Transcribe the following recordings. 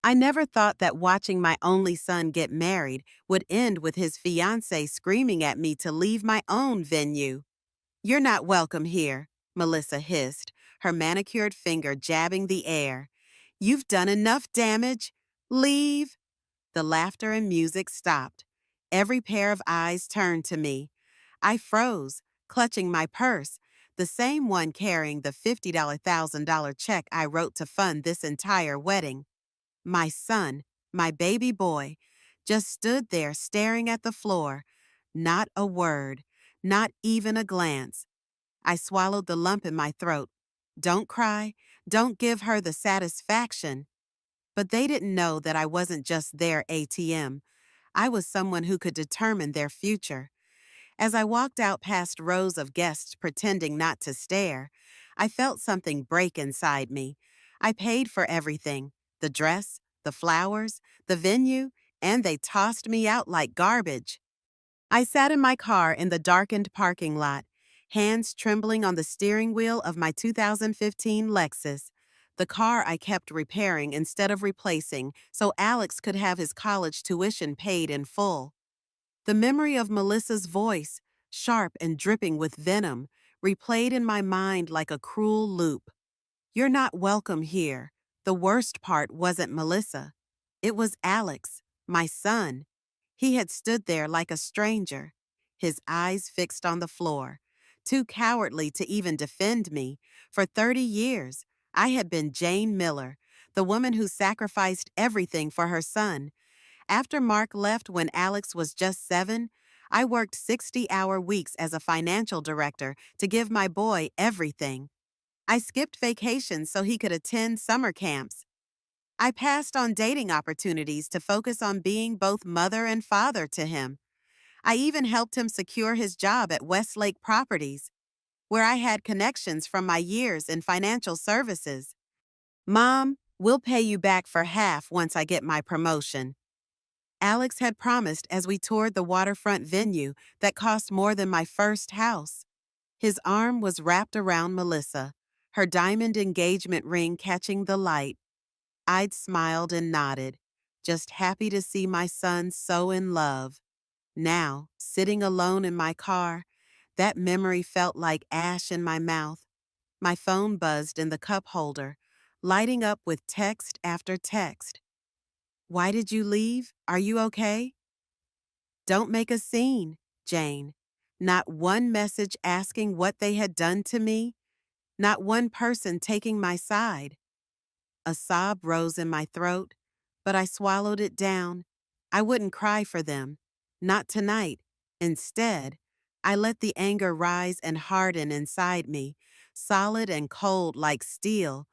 I never thought that watching my only son get married would end with his fiancée screaming at me to leave my own venue. "You're not welcome here," Melissa hissed, her manicured finger jabbing the air. "You've done enough damage. Leave." The laughter and music stopped. Every pair of eyes turned to me. I froze, clutching my purse, the same one carrying the $50,000 check I wrote to fund this entire wedding. My son, my baby boy, just stood there staring at the floor. Not a word, not even a glance. I swallowed the lump in my throat. Don't cry, don't give her the satisfaction. But they didn't know that I wasn't just their ATM. I was someone who could determine their future. As I walked out past rows of guests pretending not to stare, I felt something break inside me. I paid for everything: the dress, the flowers, the venue, and they tossed me out like garbage. I sat in my car in the darkened parking lot, hands trembling on the steering wheel of my 2015 Lexus, the car I kept repairing instead of replacing so Alex could have his college tuition paid in full. The memory of Melissa's voice, sharp and dripping with venom, replayed in my mind like a cruel loop. "You're not welcome here." The worst part wasn't Melissa. It was Alex, my son. He had stood there like a stranger, his eyes fixed on the floor, too cowardly to even defend me. For 30 years, I had been Jane Miller, the woman who sacrificed everything for her son. After Mark left when Alex was just 7, I worked 60-hour weeks as a financial director to give my boy everything. I skipped vacations so he could attend summer camps. I passed on dating opportunities to focus on being both mother and father to him. I even helped him secure his job at Westlake Properties, where I had connections from my years in financial services. "Mom, we'll pay you back for half once I get my promotion," Alex had promised as we toured the waterfront venue that cost more than my first house. His arm was wrapped around Melissa, her diamond engagement ring catching the light. I'd smiled and nodded, just happy to see my son so in love. Now, sitting alone in my car, that memory felt like ash in my mouth. My phone buzzed in the cup holder, lighting up with text after text. "Why did you leave? Are you okay?" "Don't make a scene, Jane." Not one message asking what they had done to me, not one person taking my side. A sob rose in my throat, but I swallowed it down. I wouldn't cry for them. Not tonight. Instead, I let the anger rise and harden inside me, solid and cold like steel.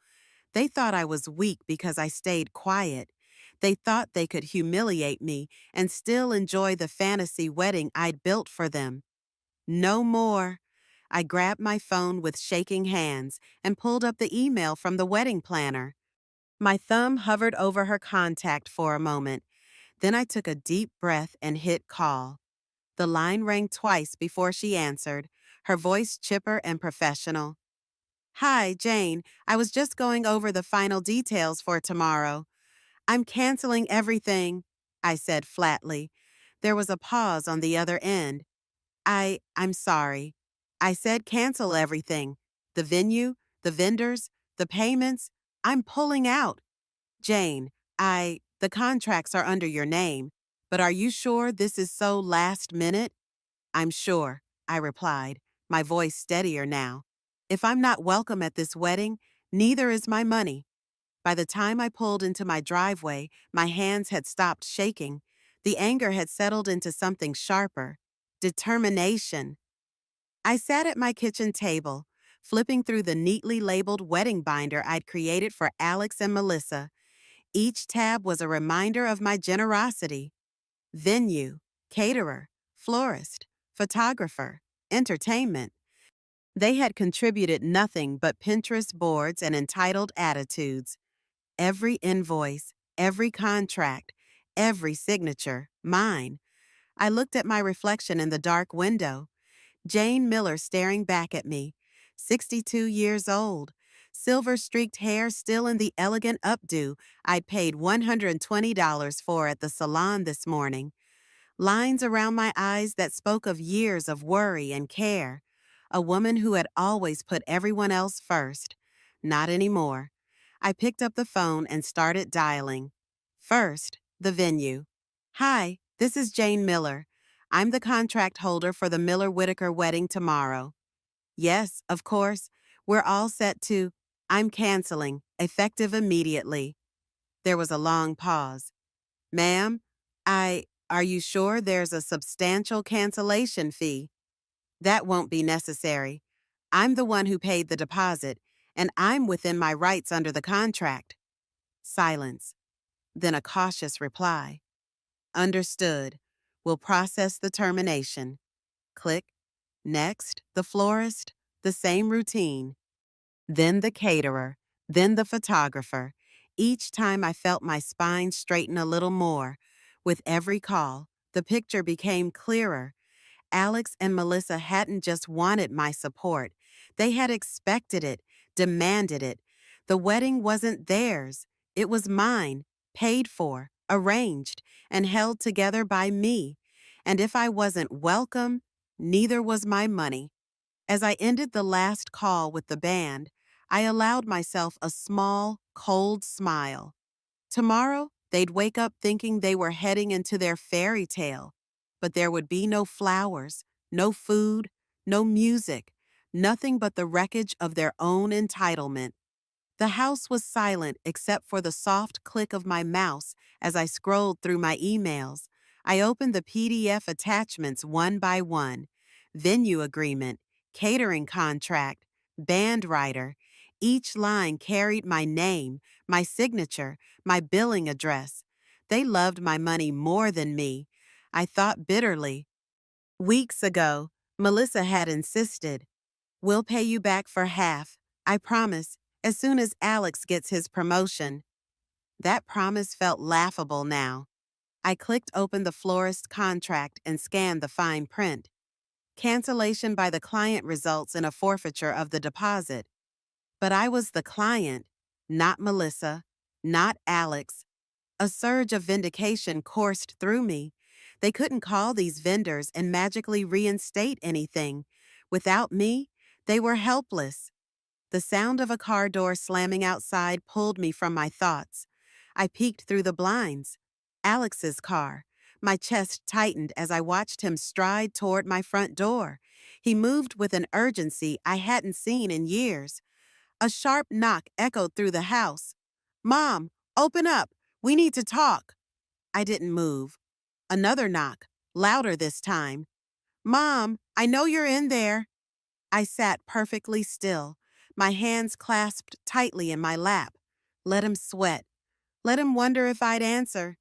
They thought I was weak because I stayed quiet. They thought they could humiliate me and still enjoy the fantasy wedding I'd built for them. No more. I grabbed my phone with shaking hands and pulled up the email from the wedding planner. My thumb hovered over her contact for a moment. Then I took a deep breath and hit call. The line rang twice before she answered, her voice chipper and professional. "Hi, Jane. I was just going over the final details for tomorrow. I'm canceling everything," I said flatly. There was a pause on the other end. I'm sorry. I said cancel everything. The venue, the vendors, the payments. I'm pulling out. "Jane, the contracts are under your name, but are you sure this is so last minute?" "I'm sure," I replied, my voice steadier now. "If I'm not welcome at this wedding, neither is my money." By the time I pulled into my driveway, my hands had stopped shaking. The anger had settled into something sharper: determination. I sat at my kitchen table, flipping through the neatly labeled wedding binder I'd created for Alex and Melissa. Each tab was a reminder of my generosity. Venue, caterer, florist, photographer, entertainment. They had contributed nothing but Pinterest boards and entitled attitudes. Every invoice, every contract, every signature, mine. I looked at my reflection in the dark window. Jane Miller staring back at me, 62 years old, silver-streaked hair still in the elegant updo I'd paid $120 for at the salon this morning, lines around my eyes that spoke of years of worry and care. A woman who had always put everyone else first. Not anymore. I picked up the phone and started dialing. First, the venue. Hi, this is Jane Miller. I'm the contract holder for the Miller-Whitaker wedding tomorrow. Yes, of course. We're all set to. I'm canceling, effective immediately. There was a long pause. Ma'am, are you sure there's a substantial cancellation fee? That won't be necessary. I'm the one who paid the deposit, and I'm within my rights under the contract. Silence. Then a cautious reply. Understood. We'll process the termination. Click. Next, the florist. The same routine. Then the caterer. Then the photographer. Each time I felt my spine straighten a little more. With every call, the picture became clearer. Alex and Melissa hadn't just wanted my support. They had expected it, demanded it. The wedding wasn't theirs. It was mine, paid for, arranged, and held together by me. And if I wasn't welcome, neither was my money. As I ended the last call with the band, I allowed myself a small, cold smile. Tomorrow, they'd wake up thinking they were heading into their fairy tale, but there would be no flowers, no food, no music, nothing but the wreckage of their own entitlement. The house was silent except for the soft click of my mouse as I scrolled through my emails. I opened the PDF attachments one by one. Venue agreement, catering contract, band writer. Each line carried my name, my signature, my billing address. They loved my money more than me. I thought bitterly. Weeks ago, Melissa had insisted, "We'll pay you back for half, I promise, as soon as Alex gets his promotion." That promise felt laughable now. I clicked open the florist contract and scanned the fine print. Cancellation by the client results in a forfeiture of the deposit. But I was the client, not Melissa, not Alex. A surge of vindication coursed through me. They couldn't call these vendors and magically reinstate anything. Without me, they were helpless. The sound of a car door slamming outside pulled me from my thoughts. I peeked through the blinds. Alex's car. My chest tightened as I watched him stride toward my front door. He moved with an urgency I hadn't seen in years. A sharp knock echoed through the house. "Mom, open up. We need to talk." I didn't move. Another knock, louder this time. "Mom, I know you're in there." I sat perfectly still, my hands clasped tightly in my lap. Let him sweat. Let him wonder if I'd answer.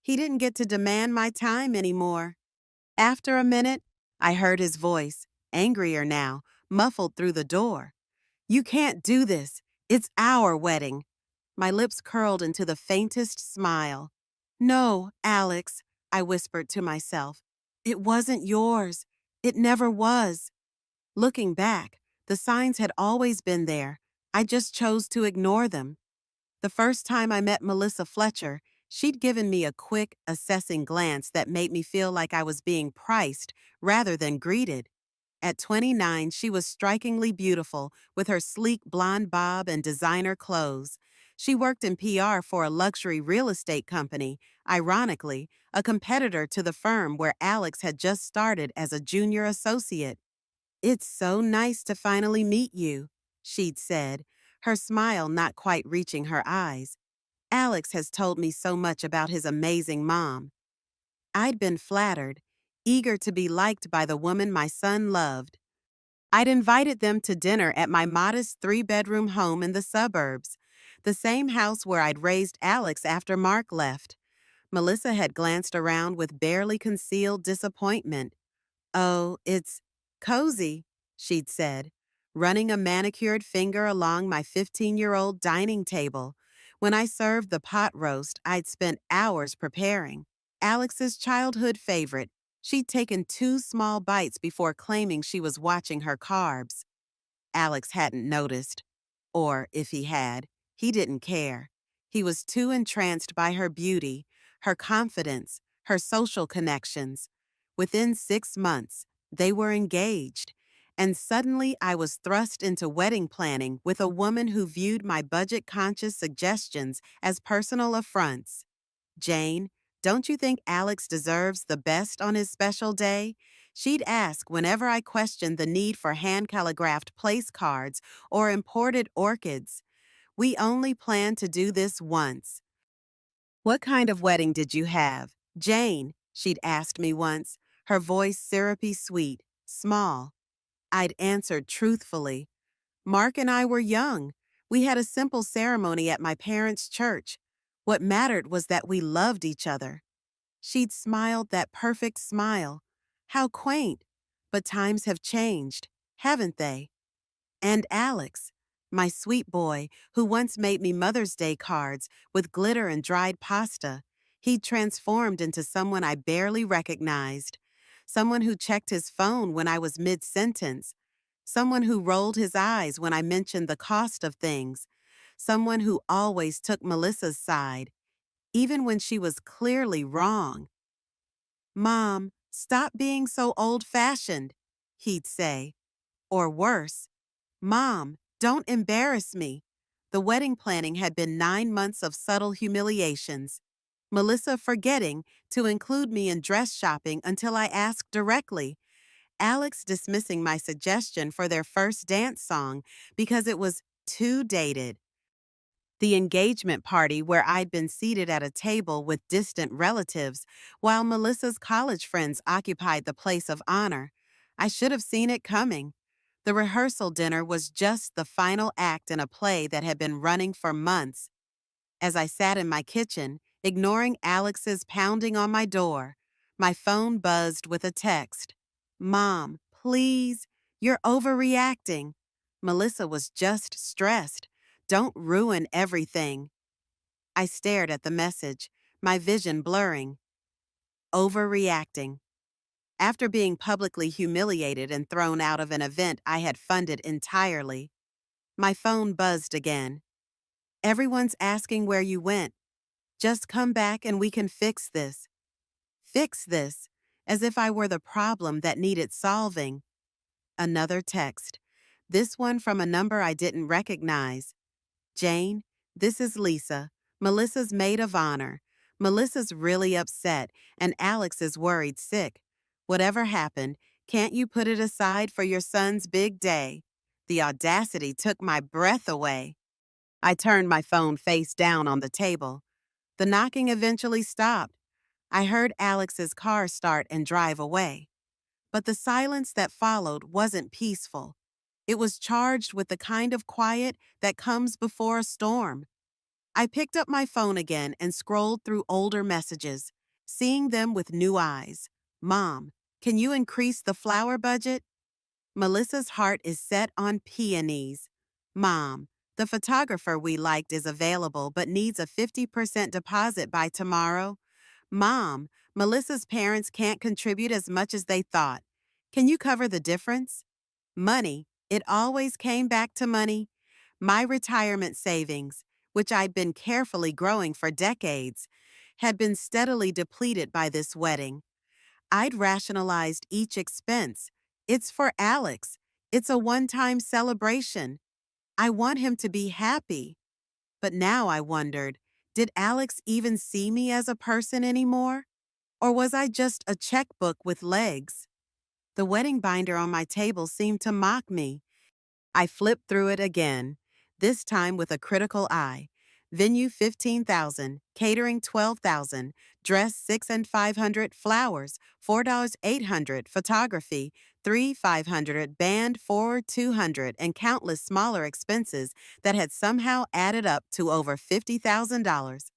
He didn't get to demand my time anymore. After a minute, I heard his voice, angrier now, muffled through the door. "You can't do this. It's our wedding." My lips curled into the faintest smile. "No, Alex," I whispered to myself. "It wasn't yours. It never was." Looking back, the signs had always been there. I just chose to ignore them. The first time I met Melissa Fletcher, she'd given me a quick, assessing glance that made me feel like I was being priced rather than greeted. At 29, she was strikingly beautiful with her sleek blonde bob and designer clothes. She worked in PR for a luxury real estate company, ironically, a competitor to the firm where Alex had just started as a junior associate. "It's so nice to finally meet you," she'd said, her smile not quite reaching her eyes. "Alex has told me so much about his amazing mom." I'd been flattered, eager to be liked by the woman my son loved. I'd invited them to dinner at my modest three-bedroom home in the suburbs, the same house where I'd raised Alex after Mark left. Melissa had glanced around with barely concealed disappointment. "Oh, it's cozy," she'd said, running a manicured finger along my 15-year-old dining table. When I served the pot roast I'd spent hours preparing, Alex's childhood favorite, she'd taken 2 small bites before claiming she was watching her carbs. Alex hadn't noticed. Or, if he had, he didn't care. He was too entranced by her beauty, her confidence, her social connections. Within 6 months, they were engaged, and suddenly I was thrust into wedding planning with a woman who viewed my budget-conscious suggestions as personal affronts. Jane, don't you think Alex deserves the best on his special day? She'd ask whenever I questioned the need for hand-calligraphed place cards or imported orchids. We only plan to do this once. What kind of wedding did you have? Jane, she'd asked me once, her voice syrupy sweet, small. I'd answered truthfully. Mark and I were young. We had a simple ceremony at my parents' church. What mattered was that we loved each other. She'd smiled that perfect smile. How quaint. But times have changed, haven't they? And Alex, my sweet boy, who once made me Mother's Day cards with glitter and dried pasta, he'd transformed into someone I barely recognized. Someone who checked his phone when I was mid-sentence. Someone who rolled his eyes when I mentioned the cost of things. Someone who always took Melissa's side, even when she was clearly wrong. Mom, stop being so old-fashioned, he'd say. Or worse, Mom, don't embarrass me. The wedding planning had been 9 months of subtle humiliations. Melissa forgetting to include me in dress shopping until I asked directly. Alex dismissing my suggestion for their first dance song because it was too dated. The engagement party where I'd been seated at a table with distant relatives, while Melissa's college friends occupied the place of honor. I should have seen it coming. The rehearsal dinner was just the final act in a play that had been running for months. As I sat in my kitchen, ignoring Alex's pounding on my door, my phone buzzed with a text. Mom, please, you're overreacting. Melissa was just stressed. Don't ruin everything. I stared at the message, my vision blurring. Overreacting. After being publicly humiliated and thrown out of an event I had funded entirely, my phone buzzed again. Everyone's asking where you went. Just come back and we can fix this. Fix this, as if I were the problem that needed solving. Another text. This one from a number I didn't recognize. Jane, this is Lisa, Melissa's maid of honor. Melissa's really upset, and Alex is worried sick. Whatever happened, can't you put it aside for your son's big day? The audacity took my breath away. I turned my phone face down on the table. The knocking eventually stopped. I heard Alex's car start and drive away. But the silence that followed wasn't peaceful. It was charged with the kind of quiet that comes before a storm. I picked up my phone again and scrolled through older messages, seeing them with new eyes. Mom, can you increase the flower budget? Melissa's heart is set on peonies. Mom, the photographer we liked is available but needs a 50% deposit by tomorrow. Mom, Melissa's parents can't contribute as much as they thought. Can you cover the difference? Money. It always came back to money. My retirement savings, which I'd been carefully growing for decades, had been steadily depleted by this wedding. I'd rationalized each expense. It's for Alex. It's a one-time celebration. I want him to be happy. But now I wondered, did Alex even see me as a person anymore? Or was I just a checkbook with legs? The wedding binder on my table seemed to mock me. I flipped through it again, this time with a critical eye. Venue 15,000, catering 12,000, dress 6 and 500, flowers $4 800, photography 3 500, band 4 200, and countless smaller expenses that had somehow added up to over $50,000.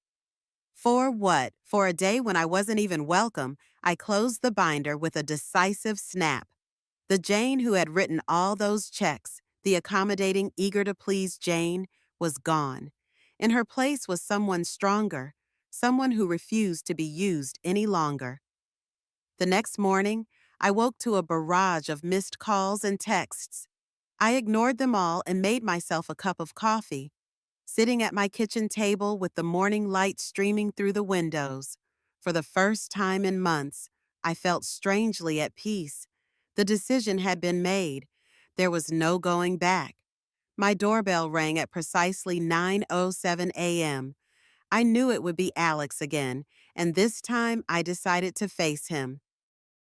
For what? For a day when I wasn't even welcome, I closed the binder with a decisive snap. The Jane who had written all those checks, the accommodating, eager-to-please Jane, was gone. In her place was someone stronger, someone who refused to be used any longer. The next morning, I woke to a barrage of missed calls and texts. I ignored them all and made myself a cup of coffee, sitting at my kitchen table with the morning light streaming through the windows. For the first time in months, I felt strangely at peace. The decision had been made. There was no going back. My doorbell rang at precisely 9:07 a.m. I knew it would be Alex again, and this time I decided to face him.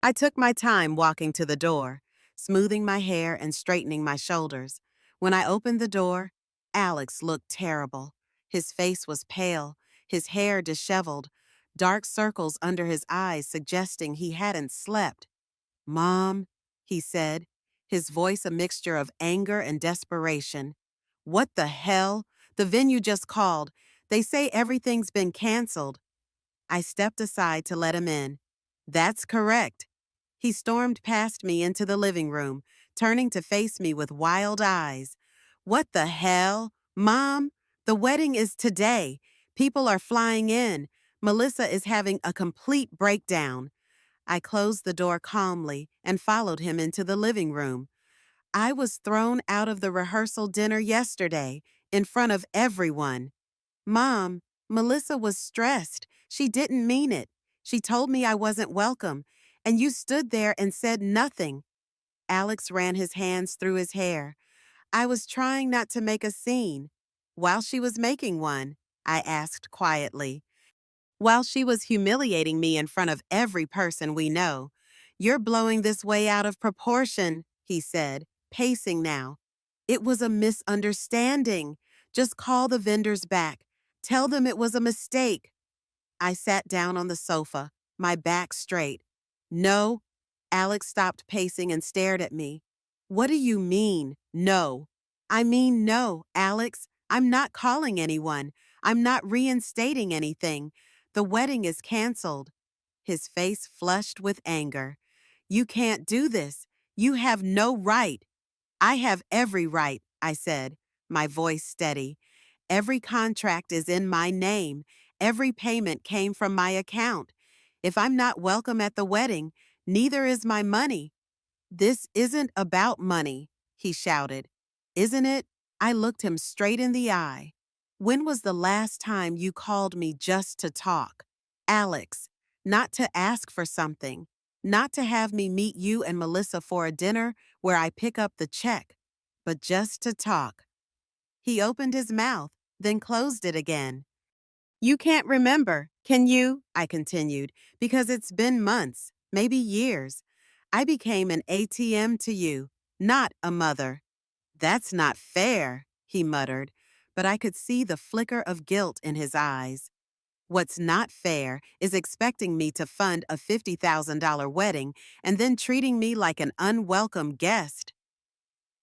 I took my time walking to the door, smoothing my hair and straightening my shoulders. When I opened the door, Alex looked terrible. His face was pale, his hair disheveled, dark circles under his eyes suggesting he hadn't slept. "Mom," he said, his voice a mixture of anger and desperation. "What the hell? The venue just called. They say everything's been canceled." I stepped aside to let him in. "That's correct." He stormed past me into the living room, turning to face me with wild eyes. "What the hell? Mom, the wedding is today. People are flying in. Melissa is having a complete breakdown." I closed the door calmly and followed him into the living room. I was thrown out of the rehearsal dinner yesterday, in front of everyone. "Mom, Melissa was stressed. She didn't mean it. She told me I wasn't welcome, and you stood there and said nothing." Alex ran his hands through his hair. "I was trying not to make a scene." "While she was making one?" I asked quietly. "While she was humiliating me in front of every person we know." "You're blowing this way out of proportion," he said, pacing now. "It was a misunderstanding. Just call the vendors back. Tell them it was a mistake." I sat down on the sofa, my back straight. "No." Alex stopped pacing and stared at me. "What do you mean, no?" "I mean no, Alex. I'm not calling anyone. I'm not reinstating anything. The wedding is canceled." His face flushed with anger. "You can't do this. You have no right." "I have every right," I said, my voice steady. "Every contract is in my name. Every payment came from my account. If I'm not welcome at the wedding, neither is my money." "This isn't about money," he shouted. "Isn't it?" I looked him straight in the eye. "When was the last time you called me just to talk? Alex, not to ask for something, not to have me meet you and Melissa for a dinner where I pick up the check, but just to talk." He opened his mouth, then closed it again. "You can't remember, can you?" I continued, "because it's been months, maybe years. I became an ATM to you, not a mother." "That's not fair," he muttered, but I could see the flicker of guilt in his eyes. "What's not fair is expecting me to fund a $50,000 wedding and then treating me like an unwelcome guest."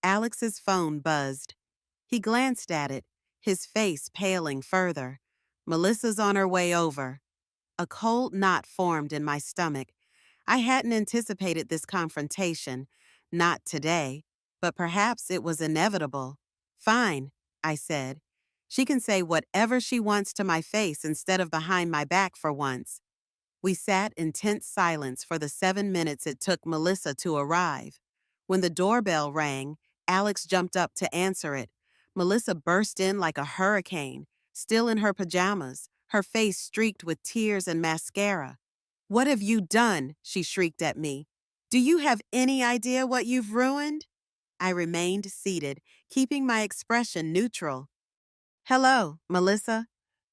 Alex's phone buzzed. He glanced at it, his face paling further. "Melissa's on her way over." A cold knot formed in my stomach. I hadn't anticipated this confrontation. Not today, but perhaps it was inevitable. "Fine," I said. "She can say whatever she wants to my face instead of behind my back for once." We sat in tense silence for the 7 minutes it took Melissa to arrive. When the doorbell rang, Alex jumped up to answer it. Melissa burst in like a hurricane, still in her pajamas, her face streaked with tears and mascara. "What have you done?" she shrieked at me. "Do you have any idea what you've ruined?" I remained seated, keeping my expression neutral. "Hello, Melissa."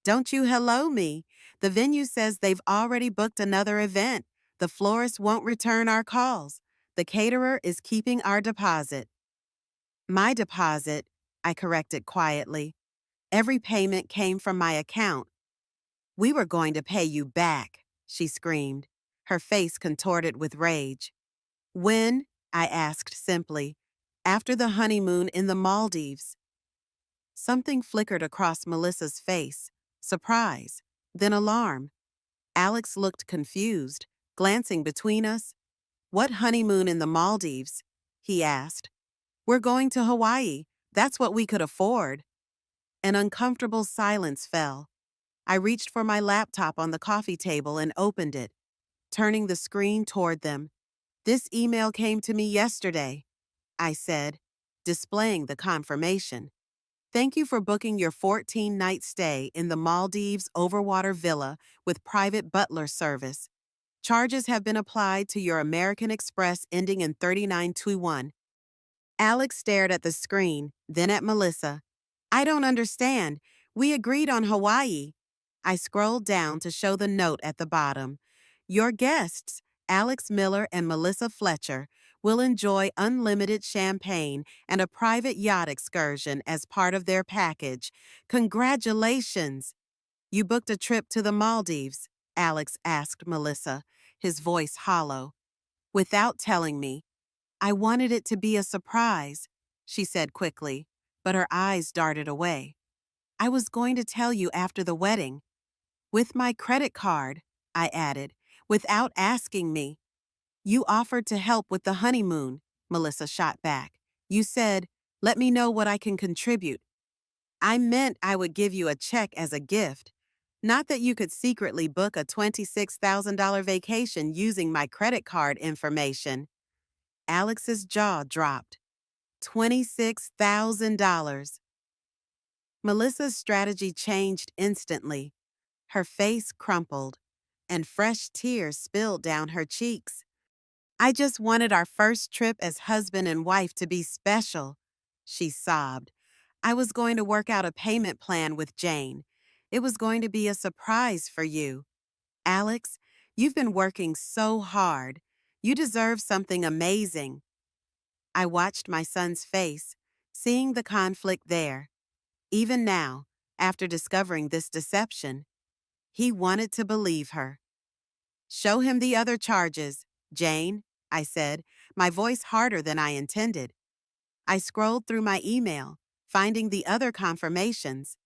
"Don't you hello me. The venue says they've already booked another event. The florist won't return our calls. The caterer is keeping our deposit." "My deposit," I corrected quietly. "Every payment came from my account." "We were going to pay you back," she screamed, her face contorted with rage. "When?" I asked simply. "After the honeymoon in the Maldives." Something flickered across Melissa's face, surprise, then alarm. Alex looked confused, glancing between us. "What honeymoon in the Maldives?" he asked. "We're going to Hawaii. That's what we could afford." An uncomfortable silence fell. I reached for my laptop on the coffee table and opened it, turning the screen toward them. "This email came to me yesterday," I said. displaying the confirmation. Thank you for booking your 14-night stay in the Maldives Overwater Villa with private butler service. Charges have been applied to your American Express ending in 3921. Alex stared at the screen, then at Melissa. I don't understand. We agreed on Hawaii. I scrolled down to show the note at the bottom. Your guests, Alex Miller and Melissa Fletcher, will enjoy unlimited champagne and a private yacht excursion as part of their package. Congratulations! You booked a trip to the Maldives, Alex asked Melissa, his voice hollow. Without telling me. I wanted it to be a surprise, she said quickly, but her eyes darted away. I was going to tell you after the wedding. With my credit card, I added, without asking me. You offered to help with the honeymoon, Melissa shot back. You said, let me know what I can contribute. I meant I would give you a check as a gift. Not that you could secretly book a $26,000 vacation using my credit card information. Alex's jaw dropped. $26,000. Melissa's strategy changed instantly. Her face crumpled, and fresh tears spilled down her cheeks. I just wanted our first trip as husband and wife to be special, she sobbed. I was going to work out a payment plan with Jane. It was going to be a surprise for you. Alex, you've been working so hard. You deserve something amazing. I watched my son's face, seeing the conflict there. Even now, after discovering this deception, he wanted to believe her. Show him the other charges, Jane, I said, my voice harder than I intended. I scrolled through my email, finding the other confirmations.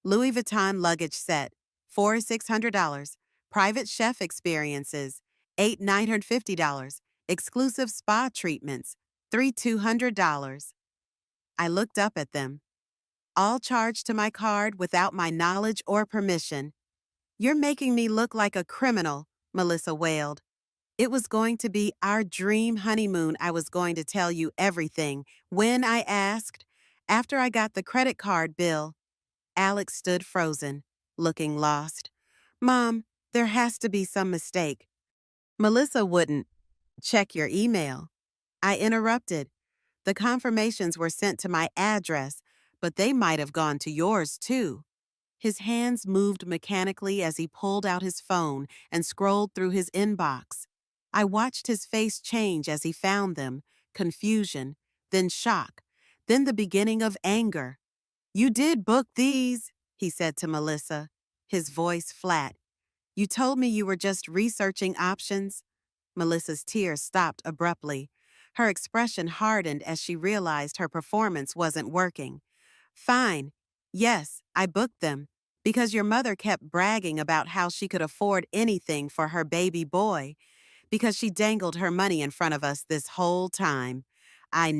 Louis Vuitton luggage set, $4,600. Private chef experiences, $8,950. Exclusive spa treatments, $3,200. I looked up at them. All charged to my card without my knowledge or permission. You're making me look like a criminal, Melissa wailed. It was going to be our dream honeymoon. I was going to tell you everything. When I asked, after I got the credit card bill, Alex stood frozen, looking lost. Mom, there has to be some mistake. Melissa wouldn't. Check your email. I interrupted. The confirmations were sent to my address, but they might have gone to yours too. His hands moved mechanically as he pulled out his phone and scrolled through his inbox. I watched his face change as he found them, confusion, then shock, then the beginning of anger. You did book these, he said to Melissa, his voice flat. You told me you were just researching options. Melissa's tears stopped abruptly. Her expression hardened as she realized her performance wasn't working. Fine. Yes, I booked them. Because your mother kept bragging about how she could afford anything for her baby boy. Because she dangled her money in front of us this whole time. I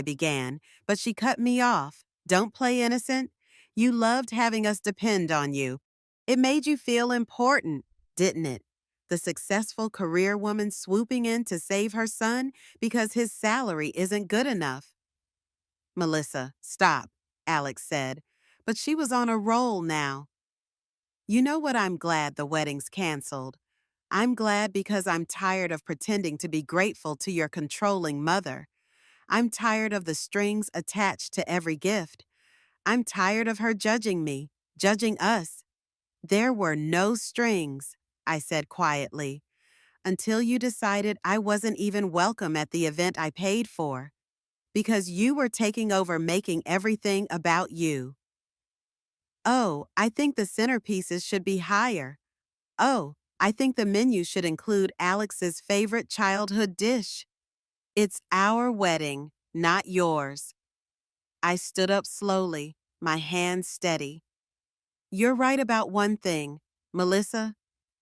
began, but she cut me off. Don't play innocent. You loved having us depend on you. It made you feel important, didn't it? The successful career woman swooping in to save her son because his salary isn't good enough. Melissa, stop, Alex said, but she was on a roll now. You know what? I'm glad the wedding's canceled. I'm glad because I'm tired of pretending to be grateful to your controlling mother. I'm tired of the strings attached to every gift. I'm tired of her judging me, judging us. There were no strings, I said quietly, until you decided I wasn't even welcome at the event I paid for. Because you were taking over making everything about you. Oh, I think the centerpieces should be higher. Oh, I think the menu should include Alex's favorite childhood dish. It's our wedding, not yours. I stood up slowly, my hands steady. You're right about one thing, Melissa.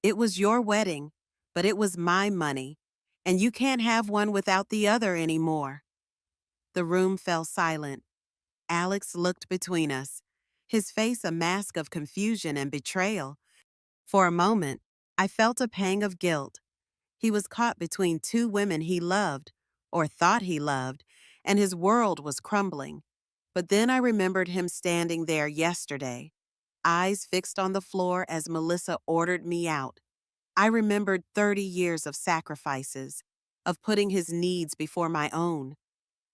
It was your wedding, but it was my money, and you can't have one without the other anymore. The room fell silent. Alex looked between us, his face a mask of confusion and betrayal. For a moment, I felt a pang of guilt. He was caught between two women he loved, or thought he loved, and his world was crumbling. But then I remembered him standing there yesterday, eyes fixed on the floor as Melissa ordered me out. I remembered 30 years of sacrifices, of putting his needs before my own.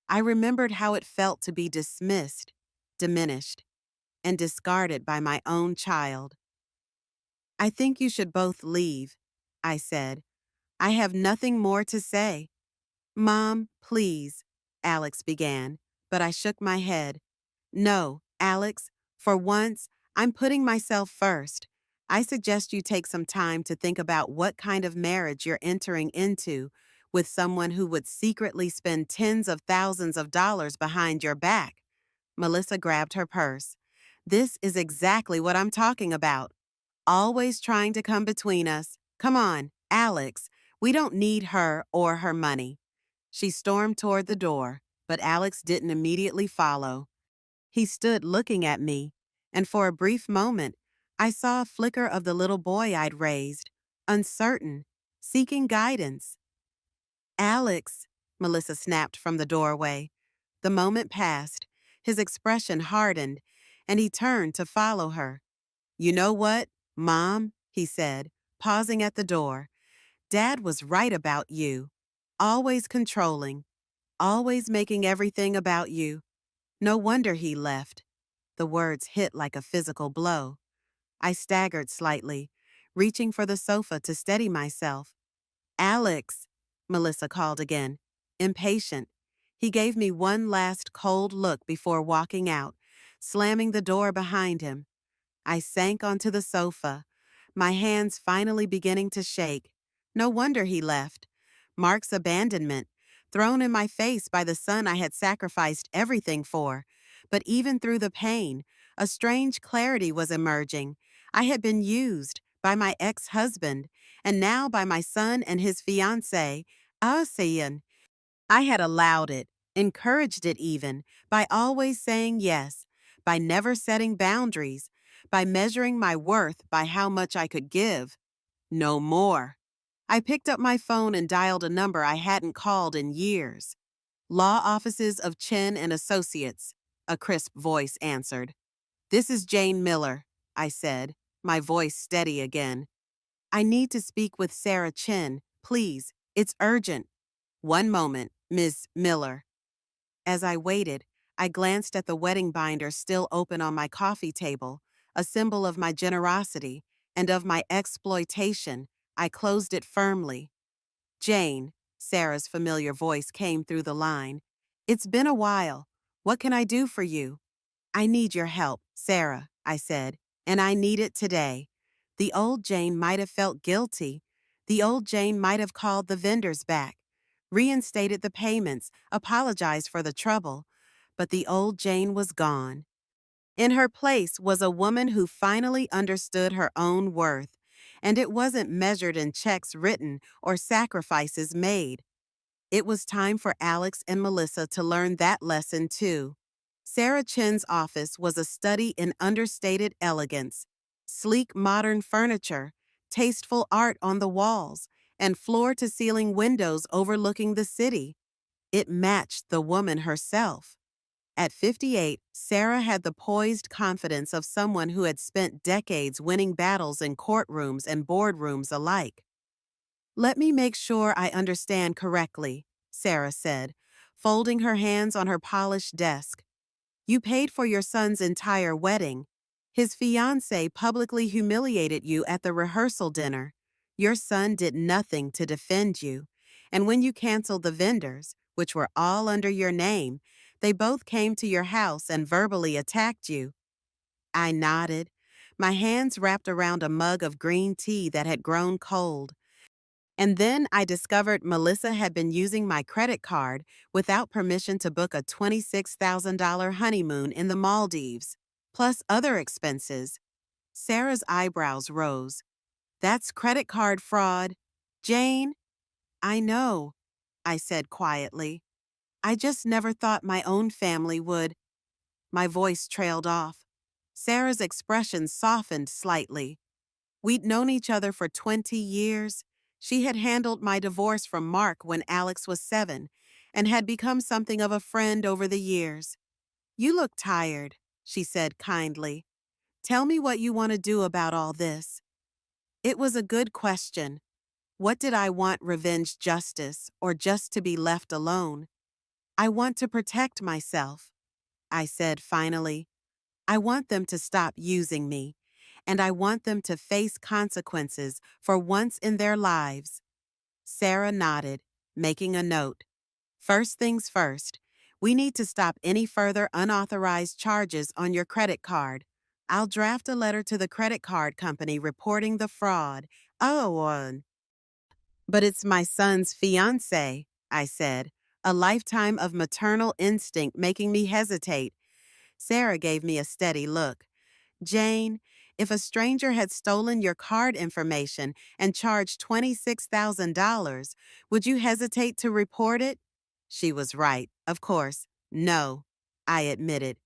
I remembered how it felt to be dismissed, diminished, and discarded by my own child. I think you should both leave, I said. I have nothing more to say. Mom, please, Alex began, but I shook my head. No, Alex, for once, I'm putting myself first. I suggest you take some time to think about what kind of marriage you're entering into with someone who would secretly spend tens of thousands of dollars behind your back. Melissa grabbed her purse. This is exactly what I'm talking about. Always trying to come between us. Come on, Alex, we don't need her or her money. She stormed toward the door, but Alex didn't immediately follow. He stood looking at me, and for a brief moment, I saw a flicker of the little boy I'd raised, uncertain, seeking guidance. Alex, Melissa snapped from the doorway. The moment passed, his expression hardened, and he turned to follow her. You know what, Mom, he said, pausing at the door. Dad was right about you. Always controlling, always making everything about you. No wonder he left. The words hit like a physical blow. I staggered slightly, reaching for the sofa to steady myself. Alex, Melissa called again, impatient. He gave me one last cold look before walking out, slamming the door behind him. I sank onto the sofa, my hands finally beginning to shake. No wonder he left. Mark's abandonment, thrown in my face by the son I had sacrificed everything for. But even through the pain, a strange clarity was emerging. I had been used by my ex-husband, and now by my son and his fiancée, Aosean. I had allowed it, encouraged it even, by always saying yes, by never setting boundaries, by measuring my worth by how much I could give. No more. I picked up my phone and dialed a number I hadn't called in years. Law Offices of Chen and Associates, a crisp voice answered. This is Jane Miller, I said, my voice steady again. I need to speak with Sarah Chen, please. It's urgent. One moment, Miss Miller. As I waited, I glanced at the wedding binder still open on my coffee table, a symbol of my generosity and of my exploitation. I closed it firmly. Jane, Sarah's familiar voice came through the line. It's been a while. What can I do for you? I need your help, Sarah, I said, and I need it today. The old Jane might have felt guilty. The old Jane might have called the vendors back, reinstated the payments, apologized for the trouble. But the old Jane was gone. In her place was a woman who finally understood her own worth, and it wasn't measured in checks written or sacrifices made. It was time for Alex and Melissa to learn that lesson too. Sarah Chen's office was a study in understated elegance, sleek modern furniture, tasteful art on the walls, and floor-to-ceiling windows overlooking the city. It matched the woman herself. At 58, Sarah had the poised confidence of someone who had spent decades winning battles in courtrooms and boardrooms alike. Let me make sure I understand correctly, Sarah said, folding her hands on her polished desk. You paid for your son's entire wedding. His fiancée publicly humiliated you at the rehearsal dinner. Your son did nothing to defend you. And when you canceled the vendors, which were all under your name, they both came to your house and verbally attacked you. I nodded, my hands wrapped around a mug of green tea that had grown cold. And then I discovered Melissa had been using my credit card without permission to book a $26,000 honeymoon in the Maldives, plus other expenses. Sarah's eyebrows rose. That's credit card fraud. Jane? I know, I said quietly. I just never thought my own family would. My voice trailed off. Sarah's expression softened slightly. We'd known each other for 20 years. She had handled my divorce from Mark when Alex was 7, and had become something of a friend over the years. You look tired, she said kindly. Tell me what you want to do about all this. It was a good question. What did I want, revenge, justice, or just to be left alone? I want to protect myself, I said finally. I want them to stop using me, and I want them to face consequences for once in their lives. Sarah nodded, making a note. First things first, we need to stop any further unauthorized charges on your credit card. I'll draft a letter to the credit card company reporting the fraud. But it's my son's fiancée, I said, a lifetime of maternal instinct making me hesitate. Sarah gave me a steady look. Jane, if a stranger had stolen your card information and charged $26,000, would you hesitate to report it? She was right, of course. No, I admitted.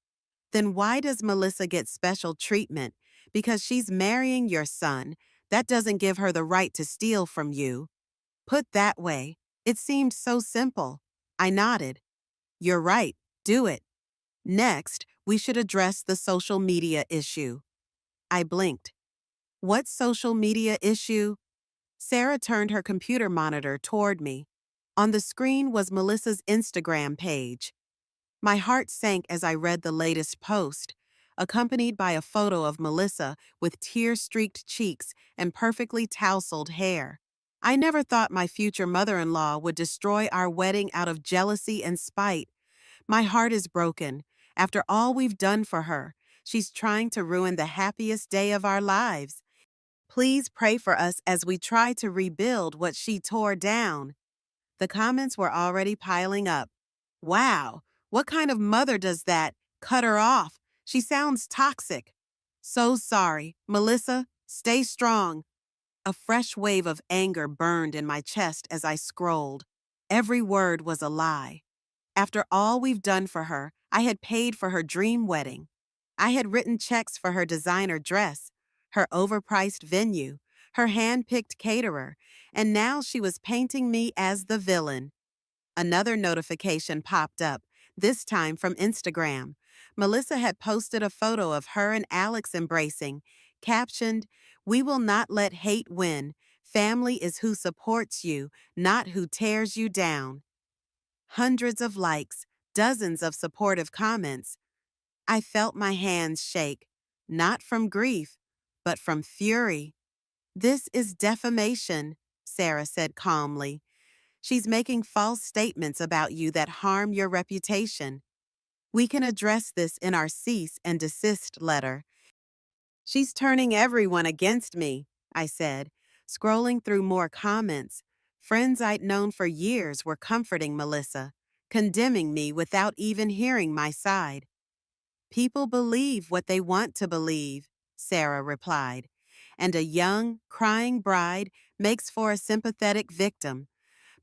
Then why does Melissa get special treatment? Because she's marrying your son. That doesn't give her the right to steal from you. Put that way, it seemed so simple. I nodded. You're right, do it. Next, we should address the social media issue. I blinked. What social media issue? Sarah turned her computer monitor toward me. On the screen was Melissa's Instagram page. My heart sank as I read the latest post, accompanied by a photo of Melissa with tear-streaked cheeks and perfectly tousled hair. I never thought my future mother-in-law would destroy our wedding out of jealousy and spite. My heart is broken. After all we've done for her, she's trying to ruin the happiest day of our lives. Please pray for us as we try to rebuild what she tore down. The comments were already piling up. Wow, what kind of mother does that? Cut her off. She sounds toxic. So sorry. Melissa, stay strong. A fresh wave of anger burned in my chest as I scrolled. Every word was a lie. After all we've done for her, I had paid for her dream wedding. I had written checks for her designer dress, her overpriced venue, her hand-picked caterer, and now she was painting me as the villain. Another notification popped up, this time from Instagram. Melissa had posted a photo of her and Alex embracing, captioned, "We will not let hate win. Family is who supports you, not who tears you down." Hundreds of likes, dozens of supportive comments. I felt my hands shake, not from grief, but from fury. "This is defamation," Sarah said calmly. "She's making false statements about you that harm your reputation. We can address this in our cease and desist letter." "She's turning everyone against me," I said, scrolling through more comments. Friends I'd known for years were comforting Melissa, condemning me without even hearing my side. "People believe what they want to believe," Sarah replied, "and a young, crying bride makes for a sympathetic victim.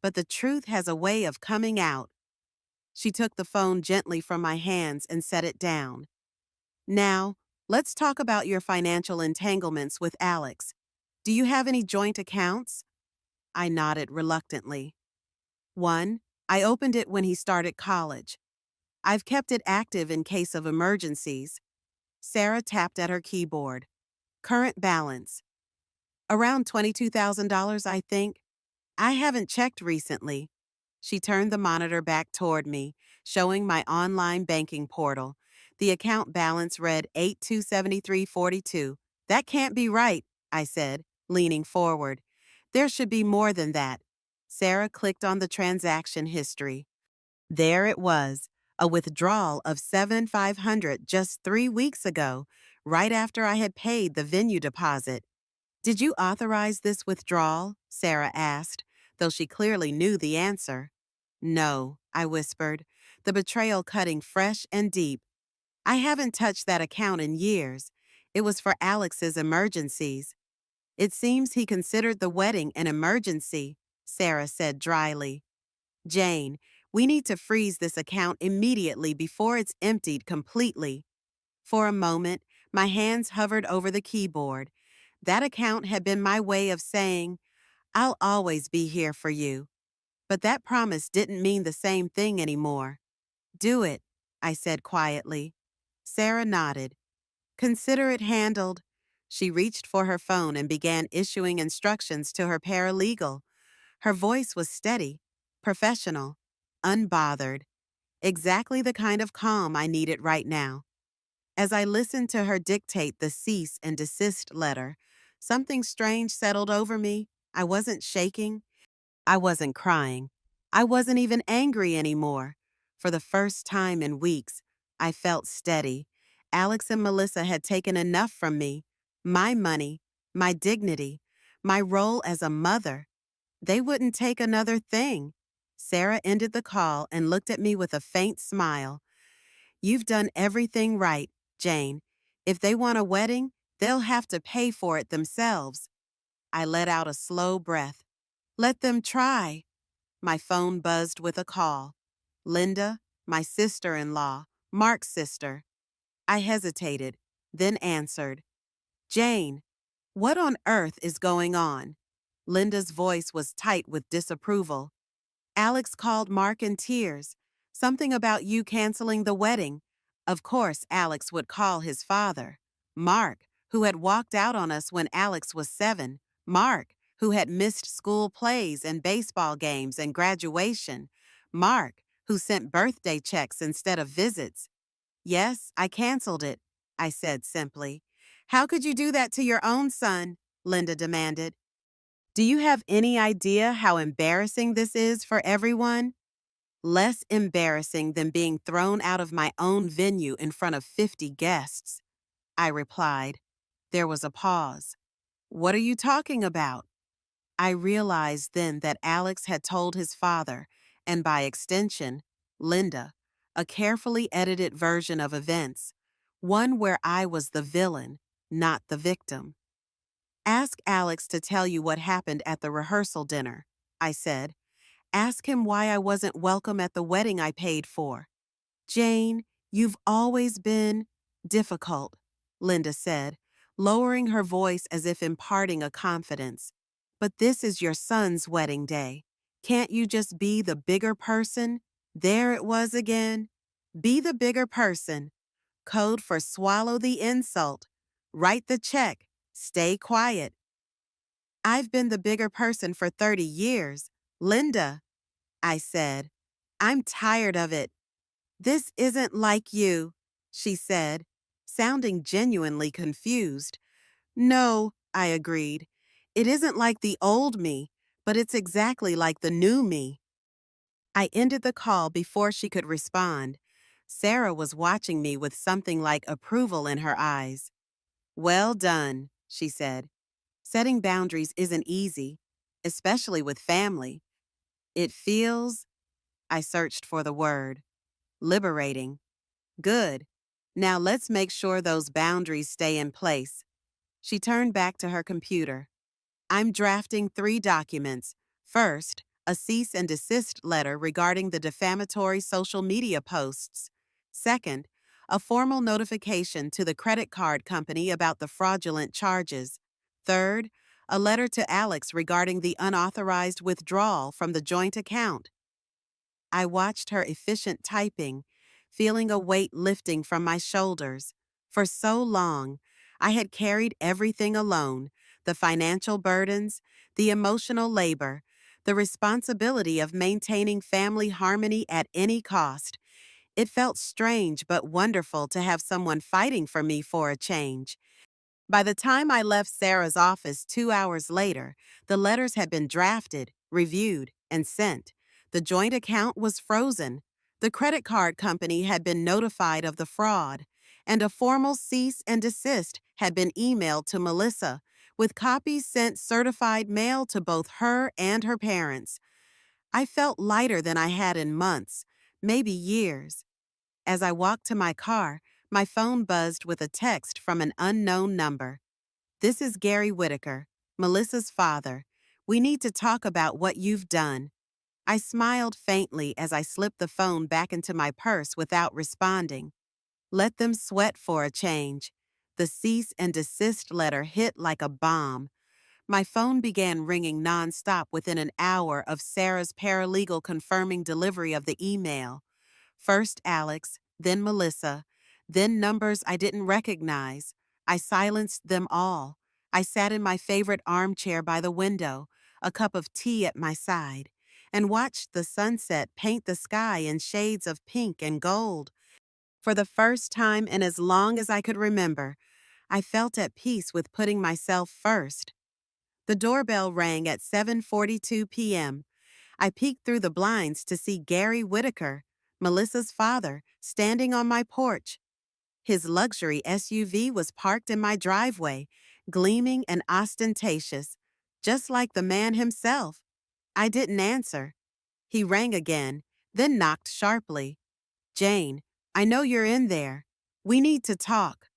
But the truth has a way of coming out." She took the phone gently from my hands and set it down. "Now, let's talk about your financial entanglements with Alex. Do you have any joint accounts?" I nodded reluctantly. "One, I opened it when he started college. I've kept it active in case of emergencies." Sarah tapped at her keyboard. "Current balance. Around $22,000, I think. I haven't checked recently." She turned the monitor back toward me, showing my online banking portal. The account balance read 8273.42. "That can't be right," I said, leaning forward. "There should be more than that." Sarah clicked on the transaction history. There it was, a withdrawal of $7,500 just 3 weeks ago, right after I had paid the venue deposit. "Did you authorize this withdrawal?" Sarah asked, though she clearly knew the answer. "No," I whispered, the betrayal cutting fresh and deep. "I haven't touched that account in years. It was for Alex's emergencies." "It seems he considered the wedding an emergency," Sarah said dryly. "Jane, we need to freeze this account immediately before it's emptied completely." For a moment, my hands hovered over the keyboard. That account had been my way of saying, "I'll always be here for you." But that promise didn't mean the same thing anymore. Do it, I said quietly. Sarah nodded. Consider it handled. She reached for her phone and began issuing instructions to her paralegal. Her voice was steady, professional, unbothered, exactly the kind of calm I needed right now. As I listened to her dictate the cease and desist letter, something strange settled over me. I wasn't shaking. I wasn't crying. I wasn't even angry anymore. For the first time in weeks, I felt steady. Alex and Melissa had taken enough from me. My money, my dignity, my role as a mother. They wouldn't take another thing. Sarah ended the call and looked at me with a faint smile. You've done everything right, Jane. If they want a wedding, they'll have to pay for it themselves. I let out a slow breath. Let them try. My phone buzzed with a call. Linda, my sister-in-law, Mark's sister. I hesitated, then answered. Jane, what on earth is going on? Linda's voice was tight with disapproval. Alex called Mark in tears. Something about you canceling the wedding. Of course, Alex would call his father. Mark, who had walked out on us when Alex was 7. Mark, who had missed school plays and baseball games and graduation. Mark, who sent birthday checks instead of visits. Yes, I canceled it, I said simply. How could you do that to your own son? Linda demanded. Do you have any idea how embarrassing this is for everyone? Less embarrassing than being thrown out of my own venue in front of 50 guests, I replied. There was a pause. What are you talking about? I realized then that Alex had told his father, and by extension, Linda, a carefully edited version of events, one where I was the villain, not the victim. Ask Alex to tell you what happened at the rehearsal dinner, I said. Ask him why I wasn't welcome at the wedding I paid for. Jane, you've always been difficult, Linda said, lowering her voice as if imparting a confidence. But this is your son's wedding day. Can't you just be the bigger person? There it was again. Be the bigger person. Code for swallow the insult. Write the check. Stay quiet. I've been the bigger person for 30 years. Linda, I said, I'm tired of it. This isn't like you, she said, sounding genuinely confused. No, I agreed. It isn't like the old me, but it's exactly like the new me. I ended the call before she could respond. Sarah was watching me with something like approval in her eyes. Well done, she said. Setting boundaries isn't easy, especially with family. It feels, I searched for the word, liberating. Good. Now let's make sure those boundaries stay in place. She turned back to her computer. I'm drafting 3 documents. First, a cease and desist letter regarding the defamatory social media posts. Second, a formal notification to the credit card company about the fraudulent charges. Third, a letter to Alex regarding the unauthorized withdrawal from the joint account. I watched her efficient typing, feeling a weight lifting from my shoulders. For so long, I had carried everything alone, the financial burdens, the emotional labor, the responsibility of maintaining family harmony at any cost. It felt strange but wonderful to have someone fighting for me for a change. By the time I left Sarah's office 2 hours later, the letters had been drafted, reviewed, and sent. The joint account was frozen. The credit card company had been notified of the fraud, and a formal cease and desist had been emailed to Melissa, with copies sent certified mail to both her and her parents. I felt lighter than I had in months, maybe years. As I walked to my car, my phone buzzed with a text from an unknown number. This is Gary Whitaker, Melissa's father. We need to talk about what you've done. I smiled faintly as I slipped the phone back into my purse without responding. Let them sweat for a change. The cease and desist letter hit like a bomb. My phone began ringing nonstop within an hour of Sarah's paralegal confirming delivery of the email. First Alex, then Melissa, then numbers I didn't recognize. I silenced them all. I sat in my favorite armchair by the window, a cup of tea at my side, and watched the sunset paint the sky in shades of pink and gold. For the first time in as long as I could remember, I felt at peace with putting myself first. The doorbell rang at 7:42 p.m. I peeked through the blinds to see Gary Whitaker, Melissa's father, standing on my porch. His luxury SUV was parked in my driveway, gleaming and ostentatious, just like the man himself. I didn't answer. He rang again, then knocked sharply. "Jane, I know you're in there. We need to talk."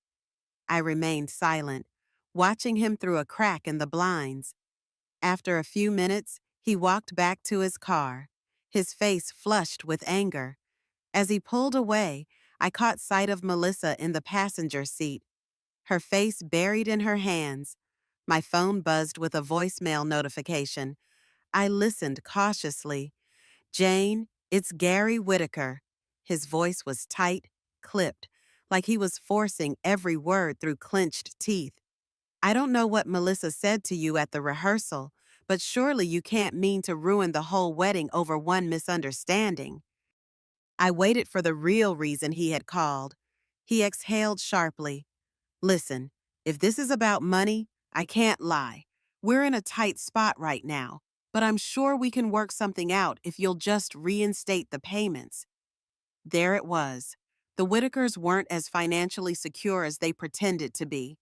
I remained silent, watching him through a crack in the blinds. After a few minutes, he walked back to his car, his face flushed with anger. As he pulled away, I caught sight of Melissa in the passenger seat, her face buried in her hands. My phone buzzed with a voicemail notification. I listened cautiously. "Jane, it's Gary Whitaker." His voice was tight, clipped, like he was forcing every word through clenched teeth. "I don't know what Melissa said to you at the rehearsal, but surely you can't mean to ruin the whole wedding over one misunderstanding." I waited for the real reason he had called. He exhaled sharply. "Listen, if this is about money, I can't lie. We're in a tight spot right now, but I'm sure we can work something out if you'll just reinstate the payments." There it was. The Whitakers weren't as financially secure as they pretended to be.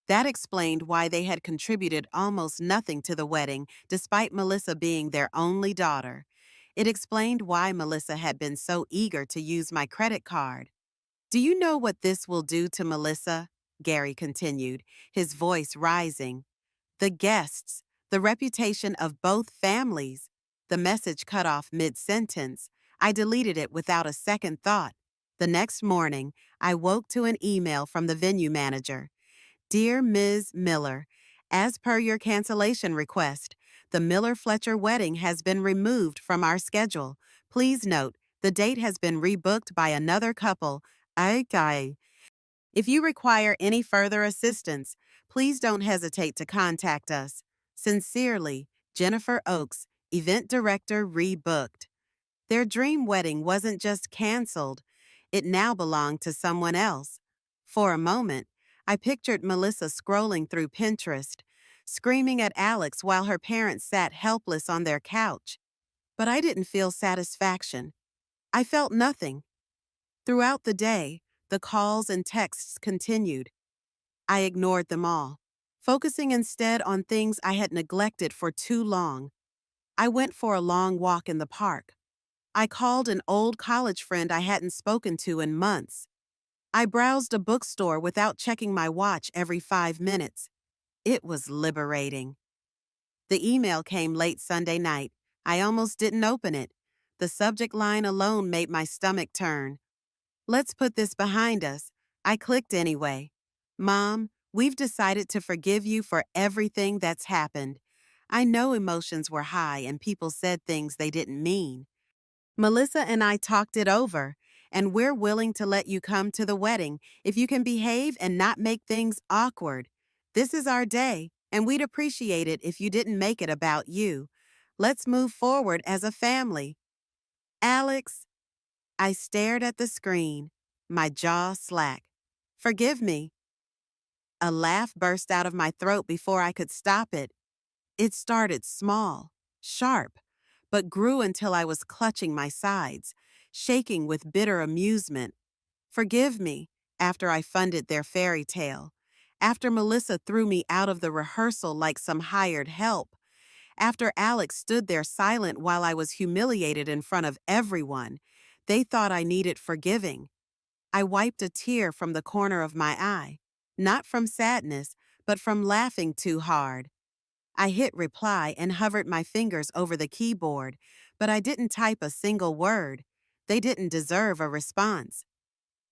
That explained why they had contributed almost nothing to the wedding, despite Melissa being their only daughter. It explained why Melissa had been so eager to use my credit card. "Do you know what this will do to Melissa?" Gary continued, his voice rising. "The guests, the reputation of both families." The message cut off mid-sentence. I deleted it without a second thought. The next morning, I woke to an email from the venue manager. "Dear Ms. Miller, as per your cancellation request, the Miller-Fletcher wedding has been removed from our schedule. Please note, the date has been rebooked by another couple. Okay. If you require any further assistance, please don't hesitate to contact us. Sincerely, Jennifer Oakes, Event Director, rebooked." Their dream wedding wasn't just canceled, it now belonged to someone else. For a moment, I pictured Melissa scrolling through Pinterest, screaming at Alex while her parents sat helpless on their couch. But I didn't feel satisfaction. I felt nothing. Throughout the day, the calls and texts continued. I ignored them all, focusing instead on things I had neglected for too long. I went for a long walk in the park. I called an old college friend I hadn't spoken to in months. I browsed a bookstore without checking my watch every 5 minutes. It was liberating. The email came late Sunday night. I almost didn't open it. The subject line alone made my stomach turn. "Let's put this behind us." I clicked anyway. "Mom, we've decided to forgive you for everything that's happened. I know emotions were high and people said things they didn't mean. Melissa and I talked it over, and we're willing to let you come to the wedding if you can behave and not make things awkward. This is our day, and we'd appreciate it if you didn't make it about you. Let's move forward as a family." "Alex," I stared at the screen, my jaw slack. "Forgive me." A laugh burst out of my throat before I could stop it. It started small, sharp, but grew until I was clutching my sides, shaking with bitter amusement. "Forgive me," after I funded their fairy tale, after Melissa threw me out of the rehearsal like some hired help, after Alex stood there silent while I was humiliated in front of everyone. They thought I needed forgiving. I wiped a tear from the corner of my eye, not from sadness, but from laughing too hard. I hit reply and hovered my fingers over the keyboard, but I didn't type a single word. They didn't deserve a response.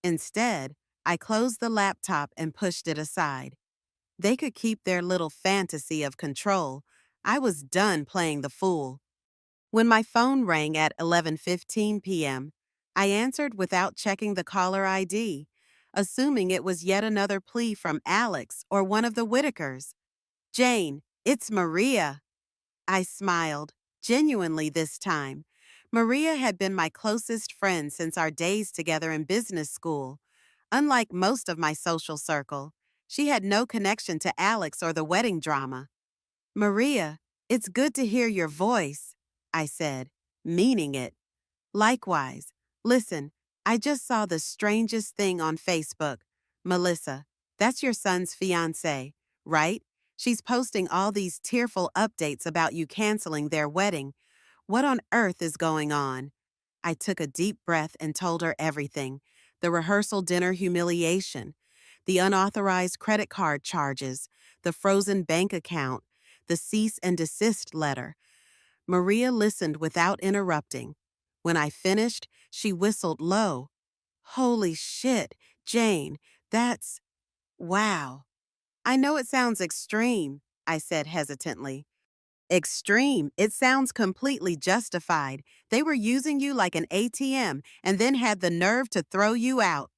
Instead, I closed the laptop and pushed it aside. They could keep their little fantasy of control. I was done playing the fool. When my phone rang at 11:15 p.m., I answered without checking the caller ID, assuming it was yet another plea from Alex or one of the Whitakers. "Jane, it's Maria." I smiled, genuinely this time. Maria had been my closest friend since our days together in business school. Unlike most of my social circle, she had no connection to Alex or the wedding drama. "Maria, it's good to hear your voice," I said, meaning it. "Likewise. Listen, I just saw the strangest thing on Facebook. Melissa, that's your son's fiancée, right? She's posting all these tearful updates about you canceling their wedding. What on earth is going on?" I took a deep breath and told her everything: the rehearsal dinner humiliation, the unauthorized credit card charges, the frozen bank account, the cease and desist letter. Maria listened without interrupting. When I finished, she whistled low. "Holy shit, Jane, that's... wow." "I know it sounds extreme," I said hesitantly. "Extreme? It sounds completely justified. They were using you like an ATM and then had the nerve to throw you out."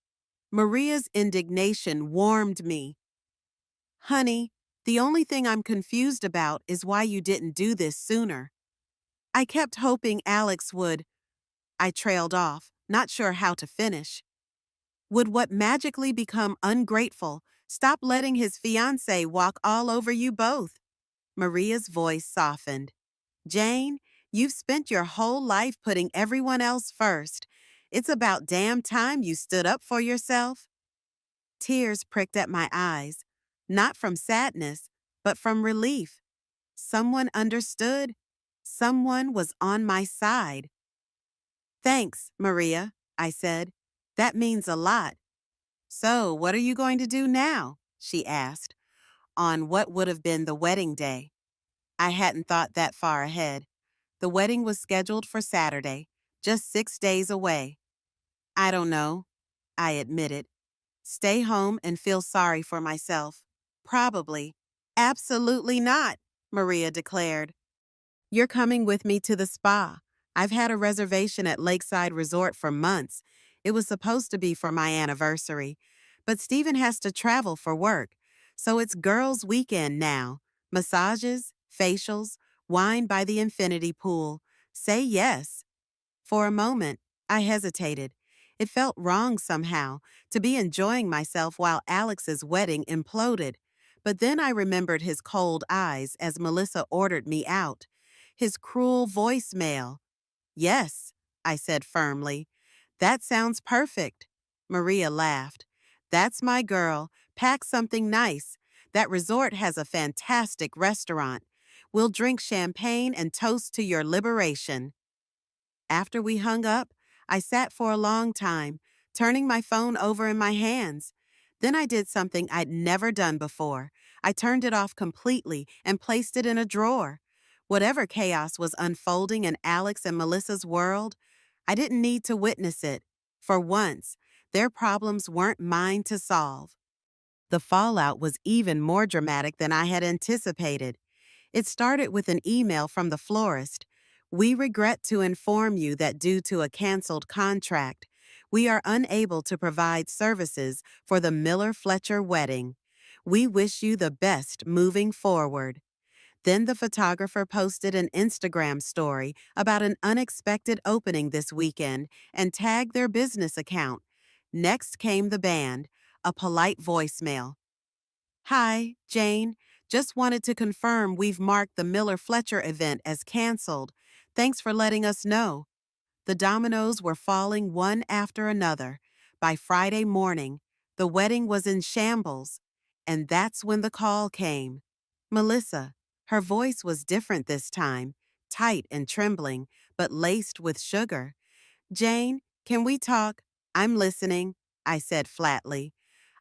Maria's indignation warmed me. "Honey, the only thing I'm confused about is why you didn't do this sooner." "I kept hoping Alex would..." I trailed off, not sure how to finish. "Would what magically become ungrateful stop letting his fiancée walk all over you both?" Maria's voice softened. "Jane, you've spent your whole life putting everyone else first. It's about damn time you stood up for yourself." Tears pricked at my eyes, not from sadness, but from relief. Someone understood. Someone was on my side. "Thanks, Maria," I said. "That means a lot." "So, what are you going to do now?" she asked, on what would have been the wedding day. I hadn't thought that far ahead. The wedding was scheduled for Saturday, just 6 days away. "I don't know," I admitted. "Stay home and feel sorry for myself. Probably." "Absolutely not," Maria declared. "You're coming with me to the spa. I've had a reservation at Lakeside Resort for months. It was supposed to be for my anniversary, but Stephen has to travel for work, so it's girls' weekend now. Massages, facials, wine by the infinity pool. Say yes." For a moment, I hesitated. It felt wrong somehow to be enjoying myself while Alex's wedding imploded. But then I remembered his cold eyes as Melissa ordered me out. His cruel voicemail. "Yes," I said firmly. "That sounds perfect." Maria laughed. "That's my girl. Pack something nice. That resort has a fantastic restaurant. We'll drink champagne and toast to your liberation." After we hung up, I sat for a long time, turning my phone over in my hands. Then I did something I'd never done before. I turned it off completely and placed it in a drawer. Whatever chaos was unfolding in Alex and Melissa's world, I didn't need to witness it. For once, their problems weren't mine to solve. The fallout was even more dramatic than I had anticipated. It started with an email from the florist. "We regret to inform you that due to a canceled contract, we are unable to provide services for the Miller-Fletcher wedding. We wish you the best moving forward." Then the photographer posted an Instagram story about an unexpected opening this weekend and tagged their business account. Next came the band, a polite voicemail. "Hi, Jane. Just wanted to confirm we've marked the Miller-Fletcher event as canceled. Thanks for letting us know." The dominoes were falling one after another. By Friday morning, the wedding was in shambles. And that's when the call came. Melissa. Her voice was different this time, tight and trembling, but laced with sugar. "Jane, can we talk?" "I'm listening," I said flatly.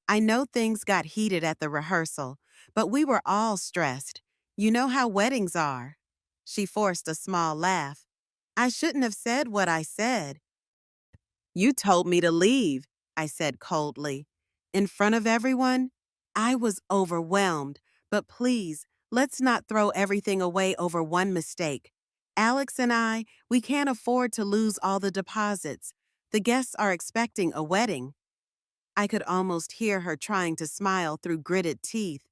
"I know things got heated at the rehearsal, but we were all stressed. You know how weddings are." She forced a small laugh. "I shouldn't have said what I said." "You told me to leave," I said coldly. "In front of everyone?" I was overwhelmed, but please, let's not throw everything away over one mistake. Alex and we can't afford to lose all the deposits. The guests are expecting a wedding. I could almost hear her trying to smile through gritted teeth.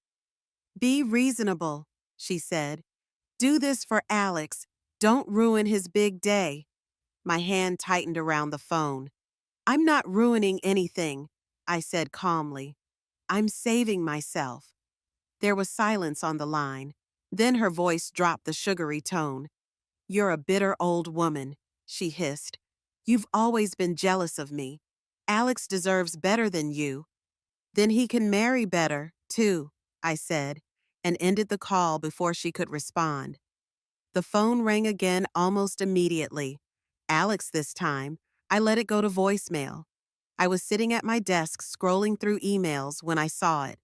Be reasonable, she said. Do this for Alex. Don't ruin his big day. My hand tightened around the phone. I'm not ruining anything, I said calmly. I'm saving myself. There was silence on the line. Then her voice dropped the sugary tone. You're a bitter old woman, she hissed. You've always been jealous of me. Alex deserves better than you. Then he can marry better, too, I said, and ended the call before she could respond. The phone rang again almost immediately. Alex this time. I let it go to voicemail. I was sitting at my desk scrolling through emails when I saw it.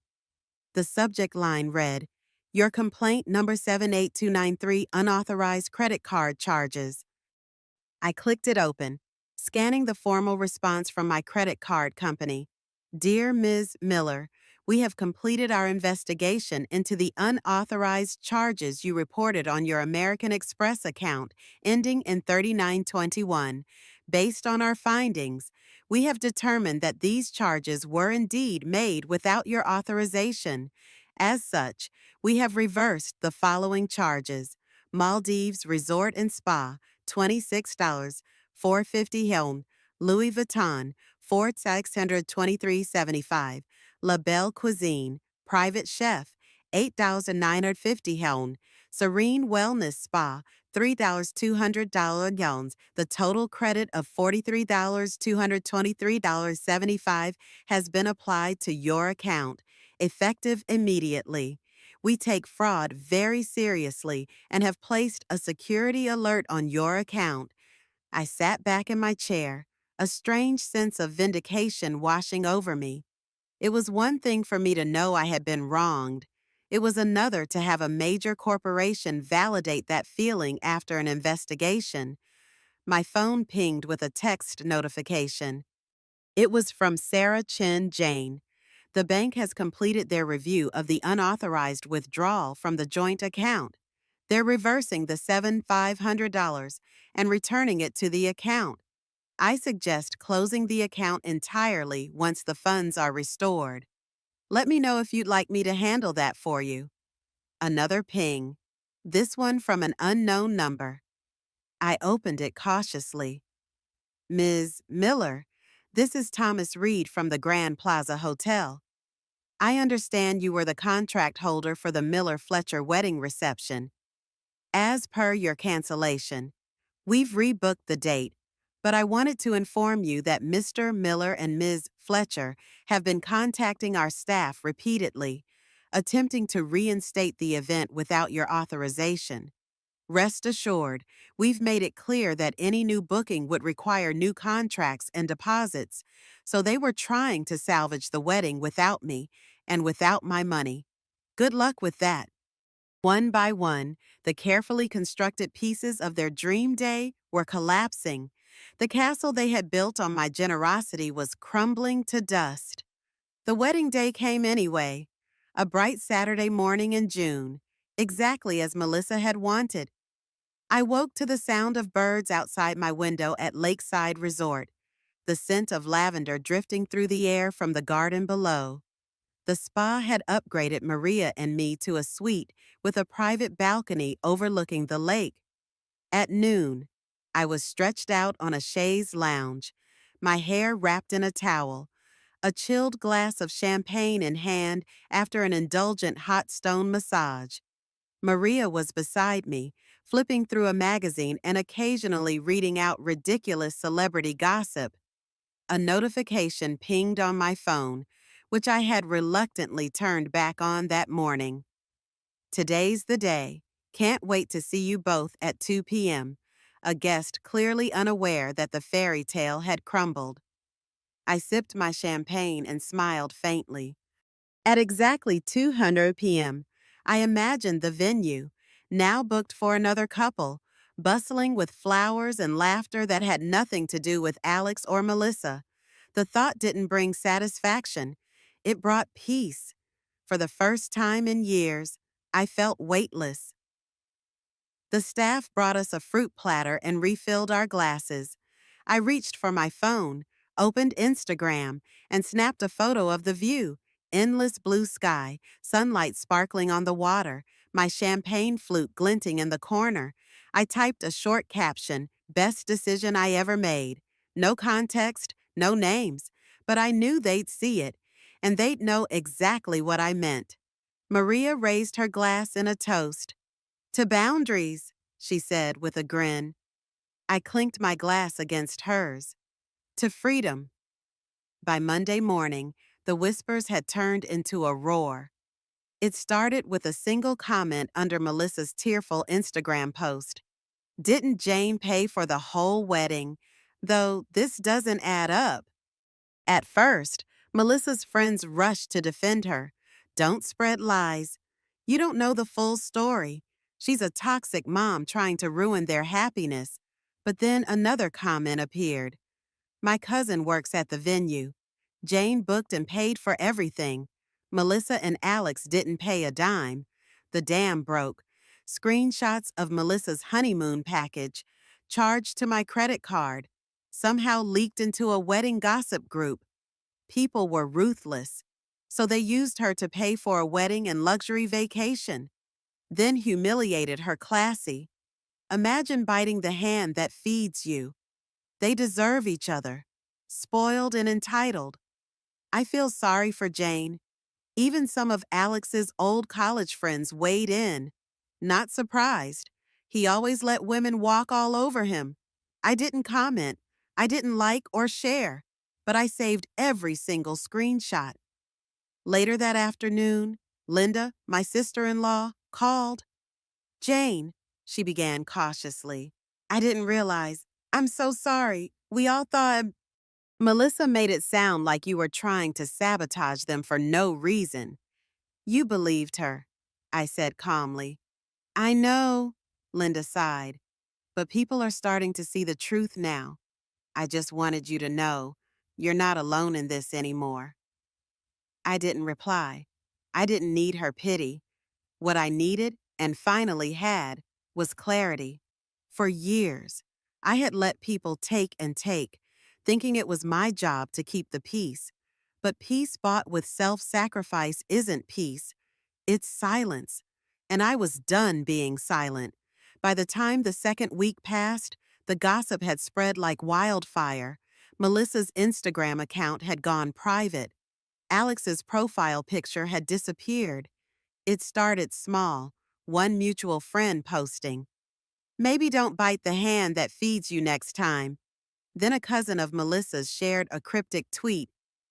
The subject line read, Your complaint number 78293 unauthorized credit card charges. I clicked it open, scanning the formal response from my credit card company. Dear Ms. Miller, we have completed our investigation into the unauthorized charges you reported on your American Express account ending in 3921. Based on our findings, we have determined that these charges were indeed made without your authorization. As such, we have reversed the following charges. Maldives Resort and Spa, $26, $450 Helm, Louis Vuitton, $4,623.75, La Belle Cuisine, Private Chef, $8,950 Helm, Serene Wellness Spa, $3,200 Helms. The total credit of $43,223.75 has been applied to your account, effective immediately. We take fraud very seriously and have placed a security alert on your account. I sat back in my chair, a strange sense of vindication washing over me. It was one thing for me to know I had been wronged. It was another to have a major corporation validate that feeling after an investigation. My phone pinged with a text notification. It was from Sarah Chen Jane. The bank has completed their review of the unauthorized withdrawal from the joint account. They're reversing the $7,500 and returning it to the account. I suggest closing the account entirely once the funds are restored. Let me know if you'd like me to handle that for you. Another ping. This one from an unknown number. I opened it cautiously. Ms. Miller, this is Thomas Reed from the Grand Plaza Hotel. I understand you were the contract holder for the Miller-Fletcher wedding reception. As per your cancellation, we've rebooked the date, but I wanted to inform you that Mr. Miller and Ms. Fletcher have been contacting our staff repeatedly, attempting to reinstate the event without your authorization. Rest assured, we've made it clear that any new booking would require new contracts and deposits, so they were trying to salvage the wedding without me and without my money. Good luck with that. One by one, the carefully constructed pieces of their dream day were collapsing. The castle they had built on my generosity was crumbling to dust. The wedding day came anyway, a bright Saturday morning in June, exactly as Melissa had wanted. I woke to the sound of birds outside my window at Lakeside Resort, the scent of lavender drifting through the air from the garden below. The spa had upgraded Maria and me to a suite with a private balcony overlooking the lake. At noon, I was stretched out on a chaise lounge, my hair wrapped in a towel, a chilled glass of champagne in hand after an indulgent hot stone massage. Maria was beside me, flipping through a magazine and occasionally reading out ridiculous celebrity gossip. A notification pinged on my phone, which I had reluctantly turned back on that morning. Today's the day. Can't wait to see you both at 2 p.m. A guest clearly unaware that the fairy tale had crumbled. I sipped my champagne and smiled faintly. At exactly 2:00 p.m., I imagined the venue, now booked for another couple, bustling with flowers and laughter that had nothing to do with Alex or Melissa. The thought didn't bring satisfaction. It brought peace. For the first time in years, I felt weightless. The staff brought us a fruit platter and refilled our glasses. I reached for my phone, opened Instagram, and snapped a photo of the view. Endless blue sky, sunlight sparkling on the water, my champagne flute glinting in the corner. I typed a short caption, best decision I ever made. No context, no names, but I knew they'd see it, and they'd know exactly what I meant. Maria raised her glass in a toast. To boundaries, she said with a grin. I clinked my glass against hers. To freedom. By Monday morning, the whispers had turned into a roar. It started with a single comment under Melissa's tearful Instagram post. Didn't Jane pay for the whole wedding? Though this doesn't add up. At first, Melissa's friends rushed to defend her. Don't spread lies. You don't know the full story. She's a toxic mom trying to ruin their happiness. But then another comment appeared. My cousin works at the venue. Jane booked and paid for everything. Melissa and Alex didn't pay a dime. The dam broke. Screenshots of Melissa's honeymoon package, charged to my credit card, somehow leaked into a wedding gossip group. People were ruthless, so they used her to pay for a wedding and luxury vacation, then humiliated her classy. Imagine biting the hand that feeds you. They deserve each other, spoiled and entitled. I feel sorry for Jane. Even some of Alex's old college friends weighed in. Not surprised. He always let women walk all over him. I didn't comment. I didn't like or share, but I saved every single screenshot. Later that afternoon, Linda, my sister-in-law, called. Jane, she began cautiously. I didn't realize. I'm so sorry. We all thought. Melissa made it sound like you were trying to sabotage them for no reason. You believed her, I said calmly. I know, Linda sighed, but people are starting to see the truth now. I just wanted you to know you're not alone in this anymore. I didn't reply. I didn't need her pity. What I needed, and finally had, was clarity. For years, I had let people take and take, thinking it was my job to keep the peace. But peace bought with self-sacrifice isn't peace, it's silence. And I was done being silent. By the time the second week passed, the gossip had spread like wildfire. Melissa's Instagram account had gone private. Alex's profile picture had disappeared. It started small, one mutual friend posting, maybe don't bite the hand that feeds you next time. Then a cousin of Melissa's shared a cryptic tweet.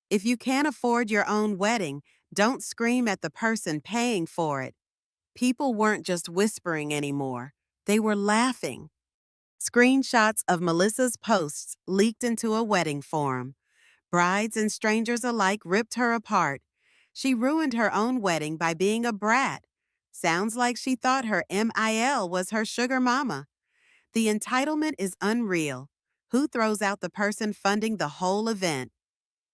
If you can't afford your own wedding, don't scream at the person paying for it. People weren't just whispering anymore. They were laughing. Screenshots of Melissa's posts leaked into a wedding forum. Brides and strangers alike ripped her apart. She ruined her own wedding by being a brat. Sounds like she thought her MIL was her sugar mama. The entitlement is unreal. Who throws out the person funding the whole event?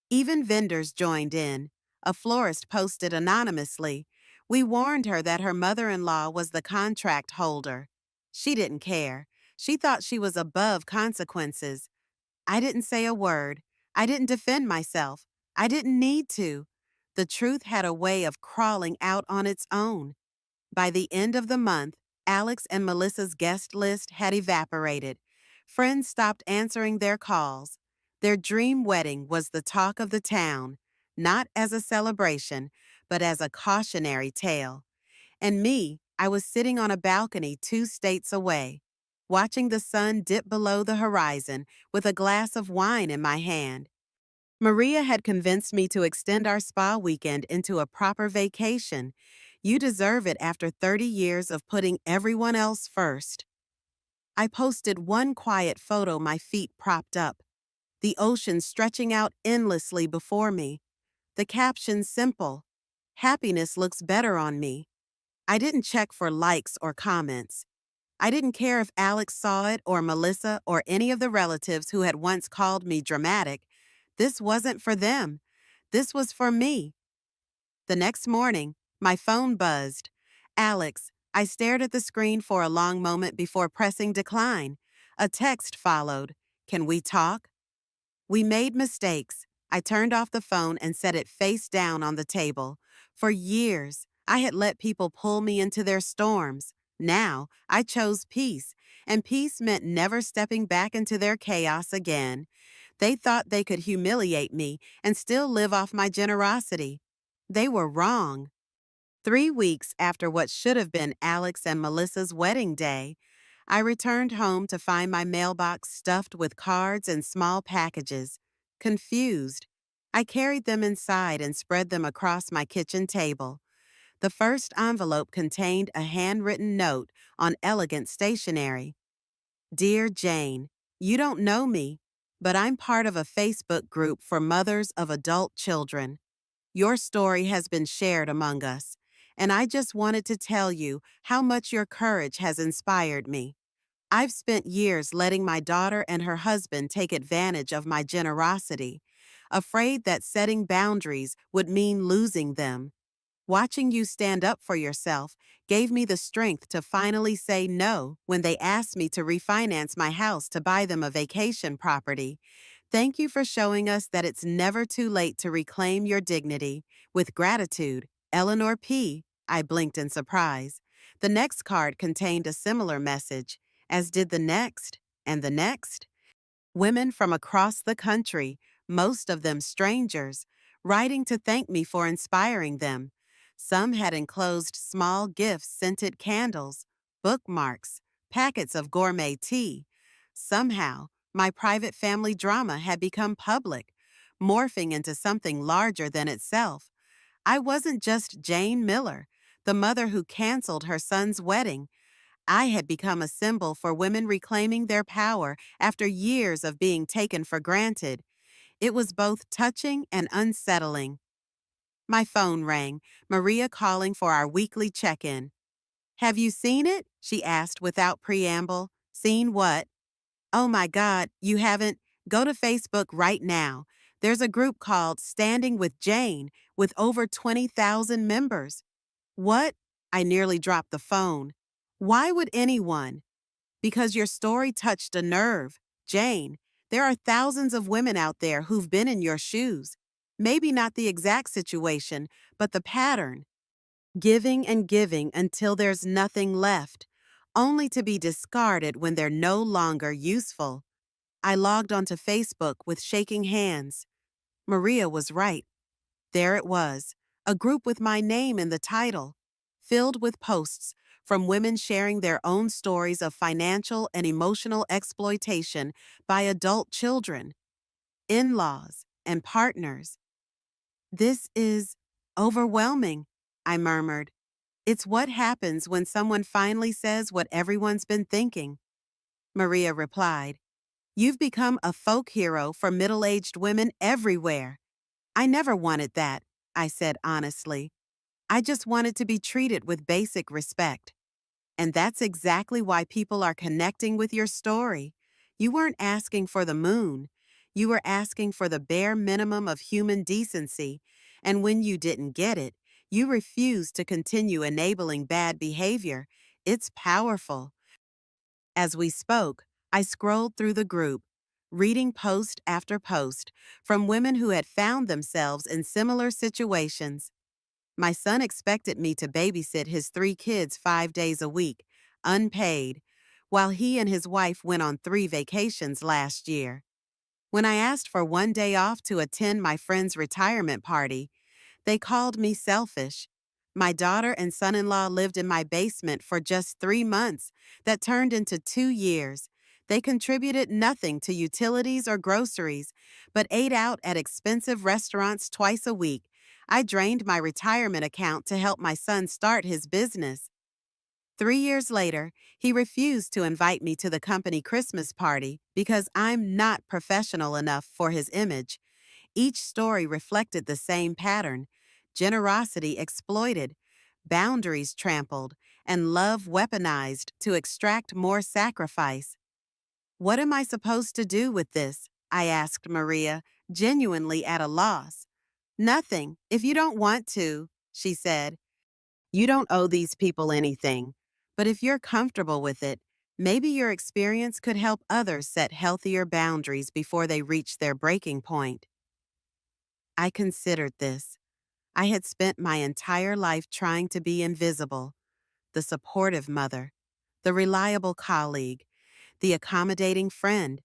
Even vendors joined in. A florist posted anonymously. We warned her that her mother-in-law was the contract holder. She didn't care. She thought she was above consequences. I didn't say a word. I didn't defend myself. I didn't need to. The truth had a way of crawling out on its own. By the end of the month, Alex and Melissa's guest list had evaporated. Friends stopped answering their calls. Their dream wedding was the talk of the town, not as a celebration, but as a cautionary tale. And me, I was sitting on a balcony 2 states away, watching the sun dip below the horizon with a glass of wine in my hand. Maria had convinced me to extend our spa weekend into a proper vacation. You deserve it after 30 years of putting everyone else first. I posted one quiet photo, my feet propped up, the ocean stretching out endlessly before me. The caption simple, happiness looks better on me. I didn't check for likes or comments. I didn't care if Alex saw it or Melissa or any of the relatives who had once called me dramatic. This wasn't for them. This was for me. The next morning, my phone buzzed. Alex, I stared at the screen for a long moment before pressing decline. A text followed. Can we talk? We made mistakes. I turned off the phone and set it face down on the table. For years, I had let people pull me into their storms. Now, I chose peace, and peace meant never stepping back into their chaos again. They thought they could humiliate me and still live off my generosity. They were wrong. 3 weeks after what should have been Alex and Melissa's wedding day, I returned home to find my mailbox stuffed with cards and small packages. Confused, I carried them inside and spread them across my kitchen table. The first envelope contained a handwritten note on elegant stationery. Dear Jane, you don't know me, but I'm part of a Facebook group for mothers of adult children. Your story has been shared among us, and I just wanted to tell you how much your courage has inspired me. I've spent years letting my daughter and her husband take advantage of my generosity, afraid that setting boundaries would mean losing them. Watching you stand up for yourself gave me the strength to finally say no when they asked me to refinance my house to buy them a vacation property. Thank you for showing us that it's never too late to reclaim your dignity. With gratitude, Eleanor P. I blinked in surprise. The next card contained a similar message, as did the next, and the next. Women from across the country, most of them strangers, writing to thank me for inspiring them. Some had enclosed small gifts, scented candles, bookmarks, packets of gourmet tea. Somehow, my private family drama had become public, morphing into something larger than itself. I wasn't just Jane Miller, the mother who canceled her son's wedding. I had become a symbol for women reclaiming their power after years of being taken for granted. It was both touching and unsettling. My phone rang, Maria calling for our weekly check-in. Have you seen it? She asked without preamble. Seen what? Oh my God, you haven't? Go to Facebook right now. There's a group called Standing with Jane with over 20,000 members. What? I nearly dropped the phone. Why would anyone? Because your story touched a nerve. Jane, there are thousands of women out there who've been in your shoes. Maybe not the exact situation, but the pattern. Giving and giving until there's nothing left, only to be discarded when they're no longer useful. I logged onto Facebook with shaking hands. Maria was right. There it was, a group with my name in the title, filled with posts from women sharing their own stories of financial and emotional exploitation by adult children, in-laws, and partners. This is overwhelming, I murmured. It's what happens when someone finally says what everyone's been thinking. Maria replied, You've become a folk hero for middle-aged women everywhere. I never wanted that, I said honestly. I just wanted to be treated with basic respect. And that's exactly why people are connecting with your story. You weren't asking for the moon. You were asking for the bare minimum of human decency. And when you didn't get it, you refused to continue enabling bad behavior. It's powerful. As we spoke, I scrolled through the group, reading post after post from women who had found themselves in similar situations. My son expected me to babysit his 3 kids 5 days a week, unpaid, while he and his wife went on 3 vacations last year. When I asked for one day off to attend my friend's retirement party, they called me selfish. My daughter and son-in-law lived in my basement for just 3 months that turned into 2 years. They contributed nothing to utilities or groceries, but ate out at expensive restaurants twice a week. I drained my retirement account to help my son start his business. 3 years later, he refused to invite me to the company Christmas party because I'm not professional enough for his image. Each story reflected the same pattern: generosity exploited, boundaries trampled, and love weaponized to extract more sacrifice. What am I supposed to do with this? I asked Maria, genuinely at a loss. Nothing, if you don't want to. she said. You don't owe these people anything. But if you're comfortable with it, maybe your experience could help others set healthier boundaries before they reach their breaking point. I considered this. I had spent my entire life trying to be invisible, the supportive mother, the reliable colleague, the accommodating friend.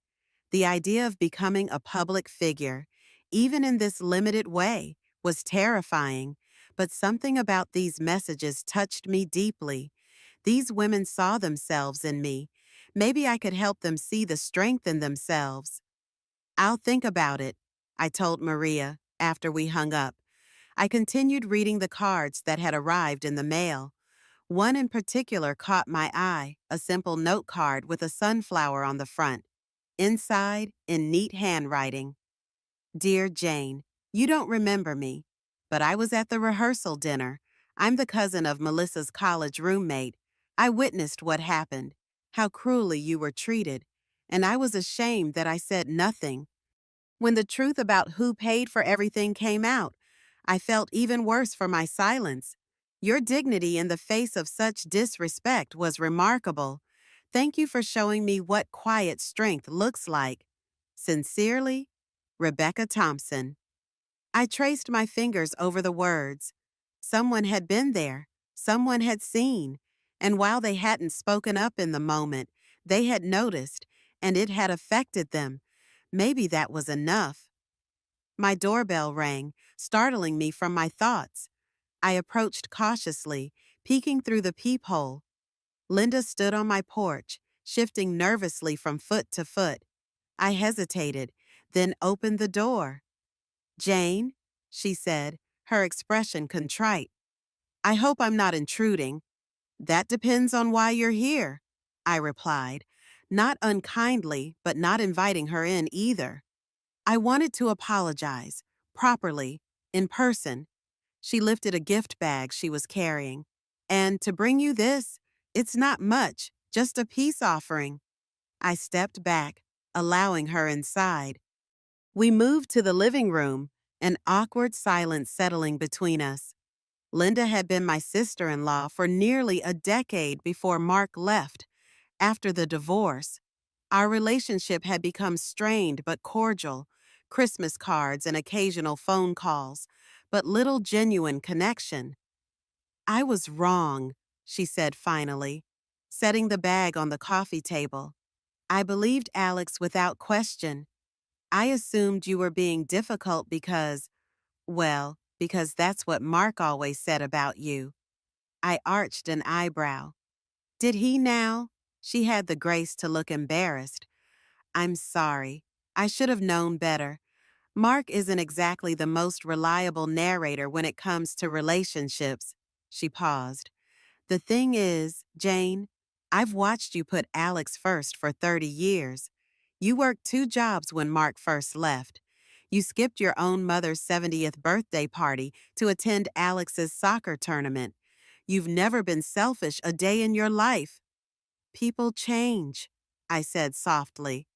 The idea of becoming a public figure, even in this limited way, was terrifying, but something about these messages touched me deeply. These women saw themselves in me. Maybe I could help them see the strength in themselves. I'll think about it, I told Maria after we hung up. I continued reading the cards that had arrived in the mail. One in particular caught my eye, a simple note card with a sunflower on the front. Inside, in neat handwriting, Dear Jane, you don't remember me, but I was at the rehearsal dinner. I'm the cousin of Melissa's college roommate. I witnessed what happened, how cruelly you were treated, and I was ashamed that I said nothing. When the truth about who paid for everything came out, I felt even worse for my silence. Your dignity in the face of such disrespect was remarkable. Thank you for showing me what quiet strength looks like. Sincerely, Rebecca Thompson. I traced my fingers over the words. Someone had been there, someone had seen, and while they hadn't spoken up in the moment, they had noticed, and it had affected them. Maybe that was enough. My doorbell rang, startling me from my thoughts. I approached cautiously, peeking through the peephole. Linda stood on my porch, shifting nervously from foot to foot. I hesitated, then opened the door. Jane, she said, her expression contrite. I hope I'm not intruding. That depends on why you're here, I replied, not unkindly, but not inviting her in either. I wanted to apologize, properly, in person. She lifted a gift bag she was carrying. And to bring you this, it's not much, just a peace offering. I stepped back, allowing her inside. We moved to the living room, an awkward silence settling between us. Linda had been my sister-in-law for nearly a decade before Mark left. After the divorce, our relationship had become strained but cordial, Christmas cards and occasional phone calls, but little genuine connection. I was wrong, she said finally, setting the bag on the coffee table. I believed Alex without question. I assumed you were being difficult because that's what Mark always said about you. I arched an eyebrow. Did he now? She had the grace to look embarrassed. I'm sorry. I should have known better. Mark isn't exactly the most reliable narrator when it comes to relationships. She paused. The thing is, Jane, I've watched you put Alex first for 30 years. You worked 2 jobs when Mark first left. You skipped your own mother's 70th birthday party to attend Alex's soccer tournament. You've never been selfish a day in your life. People change, I said softly.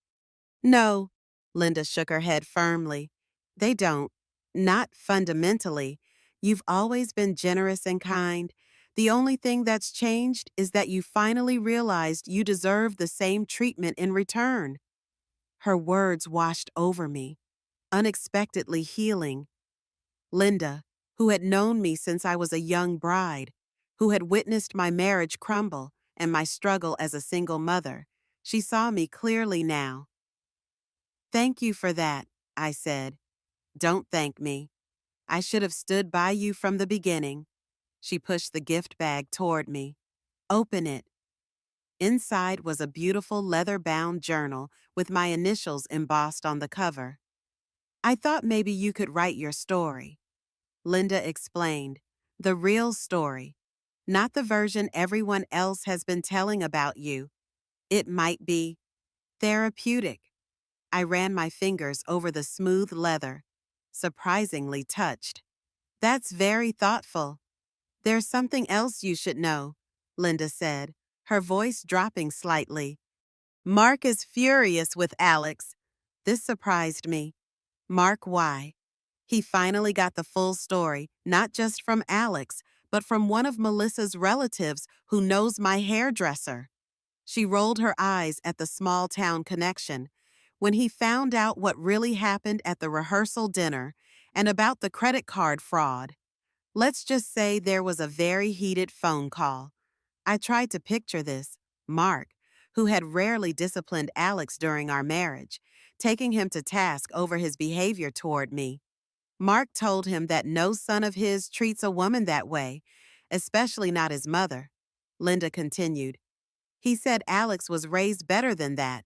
No, Linda shook her head firmly. They don't. Not fundamentally. You've always been generous and kind. The only thing that's changed is that you finally realized you deserve the same treatment in return. Her words washed over me, unexpectedly healing. Linda, who had known me since I was a young bride, who had witnessed my marriage crumble and my struggle as a single mother, she saw me clearly now. Thank you for that, I said. Don't thank me. I should have stood by you from the beginning. She pushed the gift bag toward me. Open it. Inside was a beautiful leather-bound journal with my initials embossed on the cover. I thought maybe you could write your story. Linda explained. The real story. Not the version everyone else has been telling about you. It might be therapeutic. I ran my fingers over the smooth leather, surprisingly touched. That's very thoughtful. There's something else you should know, Linda said, her voice dropping slightly. Mark is furious with Alex. This surprised me. Mark, why? He finally got the full story, not just from Alex, but from one of Melissa's relatives who knows my hairdresser. She rolled her eyes at the small town connection. When he found out what really happened at the rehearsal dinner and about the credit card fraud, let's just say there was a very heated phone call. I tried to picture this. Mark, who had rarely disciplined Alex during our marriage, taking him to task over his behavior toward me. Mark told him that no son of his treats a woman that way, especially not his mother. Linda continued. He said Alex was raised better than that.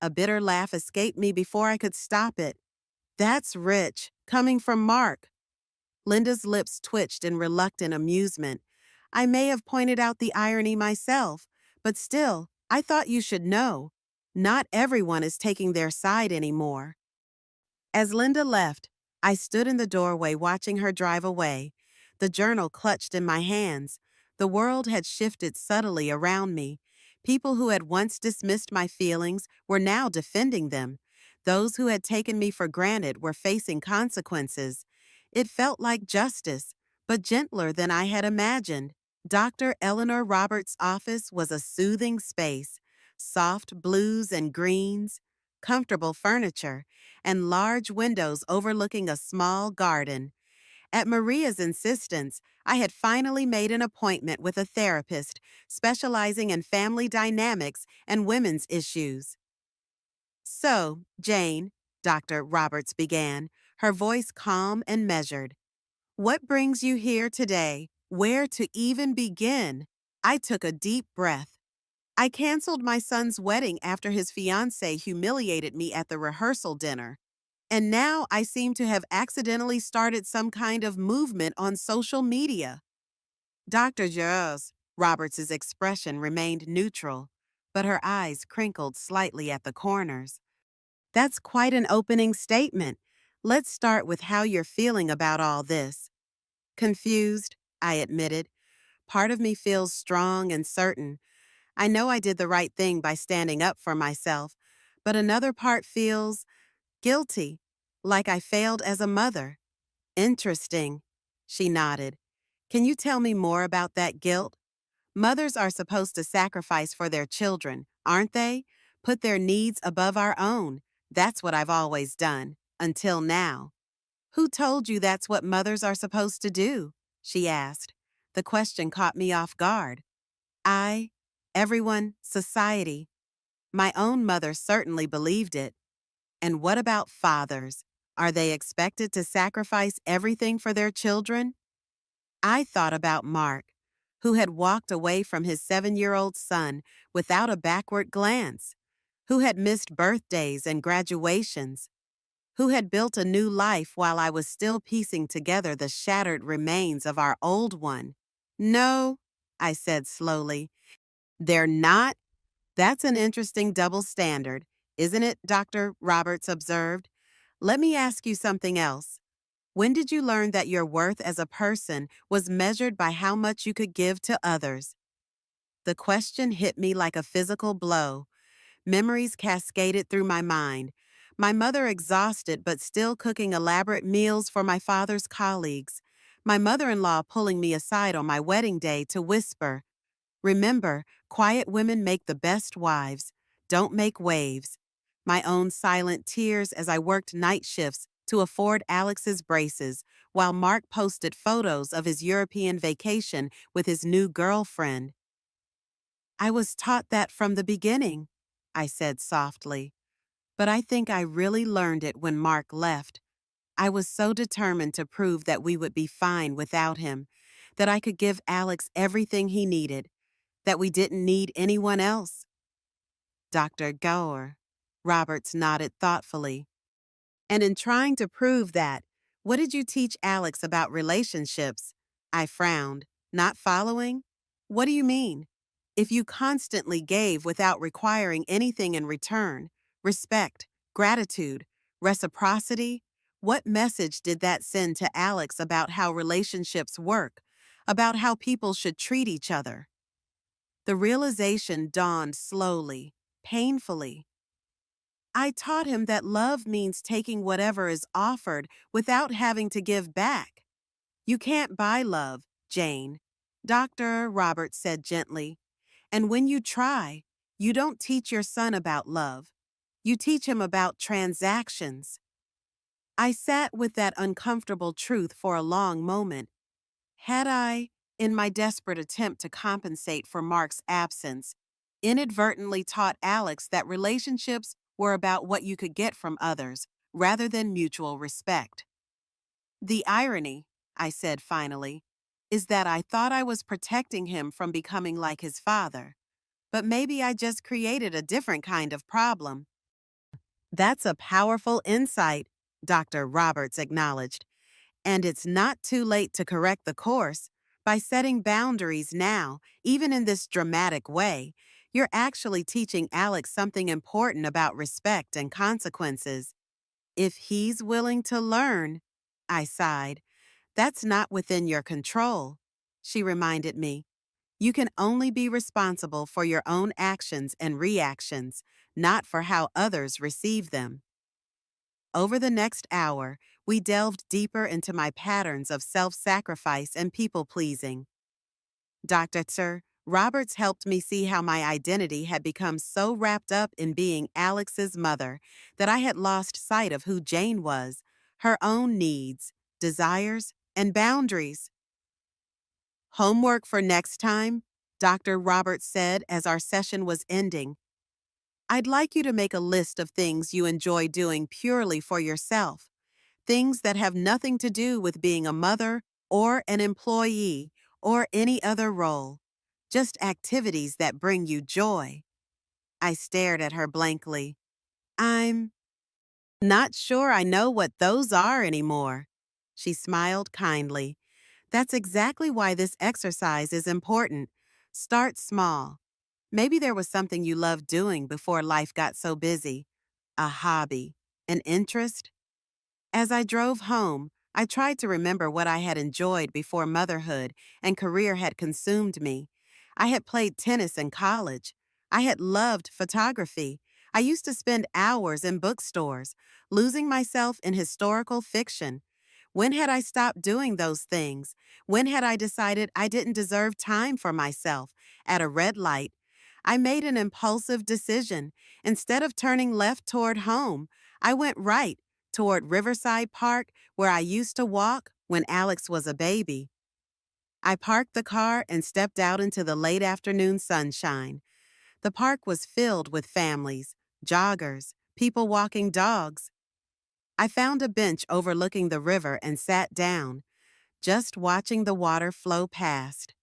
A bitter laugh escaped me before I could stop it. That's rich, coming from Mark. Linda's lips twitched in reluctant amusement. I may have pointed out the irony myself, but still, I thought you should know. Not everyone is taking their side anymore. As Linda left, I stood in the doorway watching her drive away, the journal clutched in my hands. The world had shifted subtly around me. People who had once dismissed my feelings were now defending them. Those who had taken me for granted were facing consequences. It felt like justice, but gentler than I had imagined. Dr. Eleanor Roberts' office was a soothing space, soft blues and greens, comfortable furniture, and large windows overlooking a small garden. At Maria's insistence, I had finally made an appointment with a therapist specializing in family dynamics and women's issues. So, Jane, Dr. Roberts began, her voice calm and measured. What brings you here today? Where to even begin? I took a deep breath. I canceled my son's wedding after his fiancée humiliated me at the rehearsal dinner. And now I seem to have accidentally started some kind of movement on social media. Dr. Jaws, Roberts's expression remained neutral, but her eyes crinkled slightly at the corners. That's quite an opening statement. Let's start with how you're feeling about all this. Confused, I admitted. Part of me feels strong and certain. I know I did the right thing by standing up for myself, but another part feels guilty, like I failed as a mother. Interesting, she nodded. Can you tell me more about that guilt? Mothers are supposed to sacrifice for their children, aren't they? Put their needs above our own. That's what I've always done, until now. Who told you that's what mothers are supposed to do? She asked. The question caught me off guard. I, everyone, society. My own mother certainly believed it. And what about fathers? Are they expected to sacrifice everything for their children? I thought about Mark, who had walked away from his 7-year-old son without a backward glance, who had missed birthdays and graduations, who had built a new life while I was still piecing together the shattered remains of our old one. No, I said slowly, they're not. That's an interesting double standard, isn't it? Dr. Roberts observed. Let me ask you something else. When did you learn that your worth as a person was measured by how much you could give to others? The question hit me like a physical blow. Memories cascaded through my mind. My mother exhausted but still cooking elaborate meals for my father's colleagues. My mother-in-law pulling me aside on my wedding day to whisper, remember, quiet women make the best wives. Don't make waves. My own silent tears as I worked night shifts to afford Alex's braces, while Mark posted photos of his European vacation with his new girlfriend. I was taught that from the beginning, I said softly. But I think I really learned it when Mark left. I was so determined to prove that we would be fine without him, that I could give Alex everything he needed, that we didn't need anyone else. Dr. Goer, Roberts nodded thoughtfully. And in trying to prove that, what did you teach Alex about relationships? I frowned. Not following? What do you mean? If you constantly gave without requiring anything in return, respect, gratitude, reciprocity, what message did that send to Alex about how relationships work, about how people should treat each other? The realization dawned slowly, painfully. I taught him that love means taking whatever is offered without having to give back. You can't buy love, Jane, Dr. Roberts said gently. And when you try, you don't teach your son about love. You teach him about transactions. I sat with that uncomfortable truth for a long moment. Had I, in my desperate attempt to compensate for Mark's absence, inadvertently taught Alex that relationships were about what you could get from others rather than mutual respect? The irony, I said finally, is that I thought I was protecting him from becoming like his father, but maybe I just created a different kind of problem. That's a powerful insight, Dr. Roberts acknowledged. And it's not too late to correct the course. By setting boundaries now, even in this dramatic way, you're actually teaching Alex something important about respect and consequences. If he's willing to learn, I sighed, that's not within your control. She reminded me, you can only be responsible for your own actions and reactions, not for how others receive them. Over the next hour, we delved deeper into my patterns of self-sacrifice and people-pleasing. Dr. Sir Roberts helped me see how my identity had become so wrapped up in being Alex's mother that I had lost sight of who Jane was, her own needs, desires, and boundaries. Homework for next time, Dr. Roberts said as our session was ending. I'd like you to make a list of things you enjoy doing purely for yourself. Things that have nothing to do with being a mother or an employee or any other role. Just activities that bring you joy. I stared at her blankly. I'm not sure I know what those are anymore. She smiled kindly. That's exactly why this exercise is important. Start small. Maybe there was something you loved doing before life got so busy. A hobby, an interest. As I drove home, I tried to remember what I had enjoyed before motherhood and career had consumed me. I had played tennis in college. I had loved photography. I used to spend hours in bookstores, losing myself in historical fiction. When had I stopped doing those things? When had I decided I didn't deserve time for myself? At a red light, I made an impulsive decision. Instead of turning left toward home, I went right toward Riverside Park, where I used to walk when Alex was a baby. I parked the car and stepped out into the late afternoon sunshine. The park was filled with families, joggers, people walking dogs. I found a bench overlooking the river and sat down, just watching the water flow past.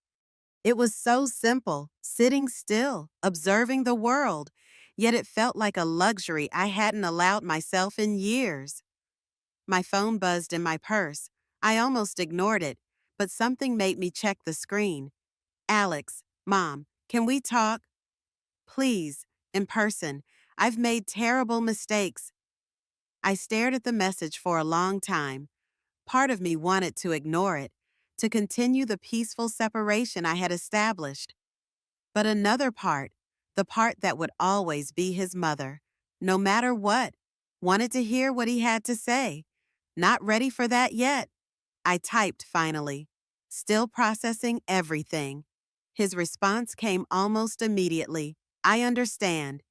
It was so simple, sitting still, observing the world, yet it felt like a luxury I hadn't allowed myself in years. My phone buzzed in my purse. I almost ignored it, but something made me check the screen. Alex, Mom, can we talk? Please, in person. I've made terrible mistakes. I stared at the message for a long time. Part of me wanted to ignore it, to continue the peaceful separation I had established. But another part, the part that would always be his mother, no matter what, wanted to hear what he had to say. Not ready for that yet. I typed finally, still processing everything. His response came almost immediately. I understand.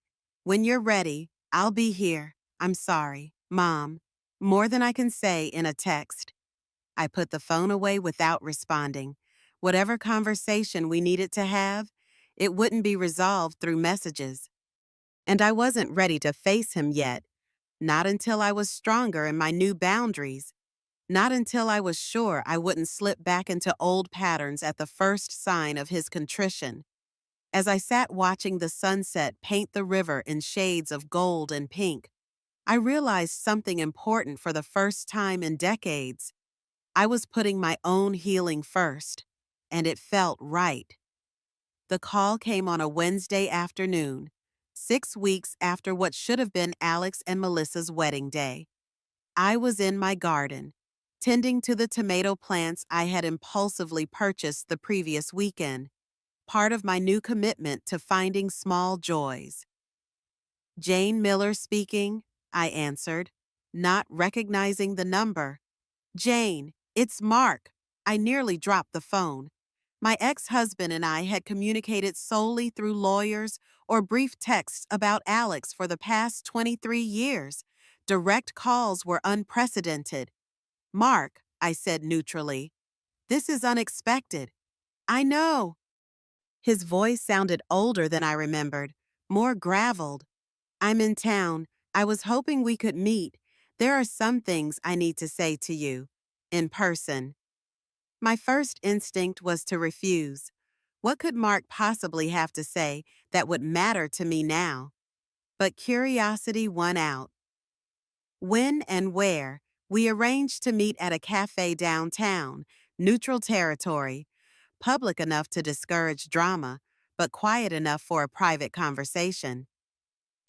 When you're ready, I'll be here. I'm sorry, Mom. More than I can say in a text. I put the phone away without responding. Whatever conversation we needed to have, it wouldn't be resolved through messages. And I wasn't ready to face him yet, not until I was stronger in my new boundaries, not until I was sure I wouldn't slip back into old patterns at the first sign of his contrition. As I sat watching the sunset paint the river in shades of gold and pink, I realized something important for the first time in decades. I was putting my own healing first, and it felt right. The call came on a Wednesday afternoon, 6 weeks after what should have been Alex and Melissa's wedding day. I was in my garden, tending to the tomato plants I had impulsively purchased the previous weekend, part of my new commitment to finding small joys. Jane Miller speaking, I answered, not recognizing the number. Jane, it's Mark. I nearly dropped the phone. My ex-husband and I had communicated solely through lawyers or brief texts about Alex for the past 23 years. Direct calls were unprecedented. Mark, I said neutrally, this is unexpected. I know. His voice sounded older than I remembered, more graveled. I'm in town. I was hoping we could meet. There are some things I need to say to you. In person. My first instinct was to refuse. What could Mark possibly have to say that would matter to me now? But curiosity won out. When and where? We arranged to meet at a cafe downtown, neutral territory, public enough to discourage drama, but quiet enough for a private conversation.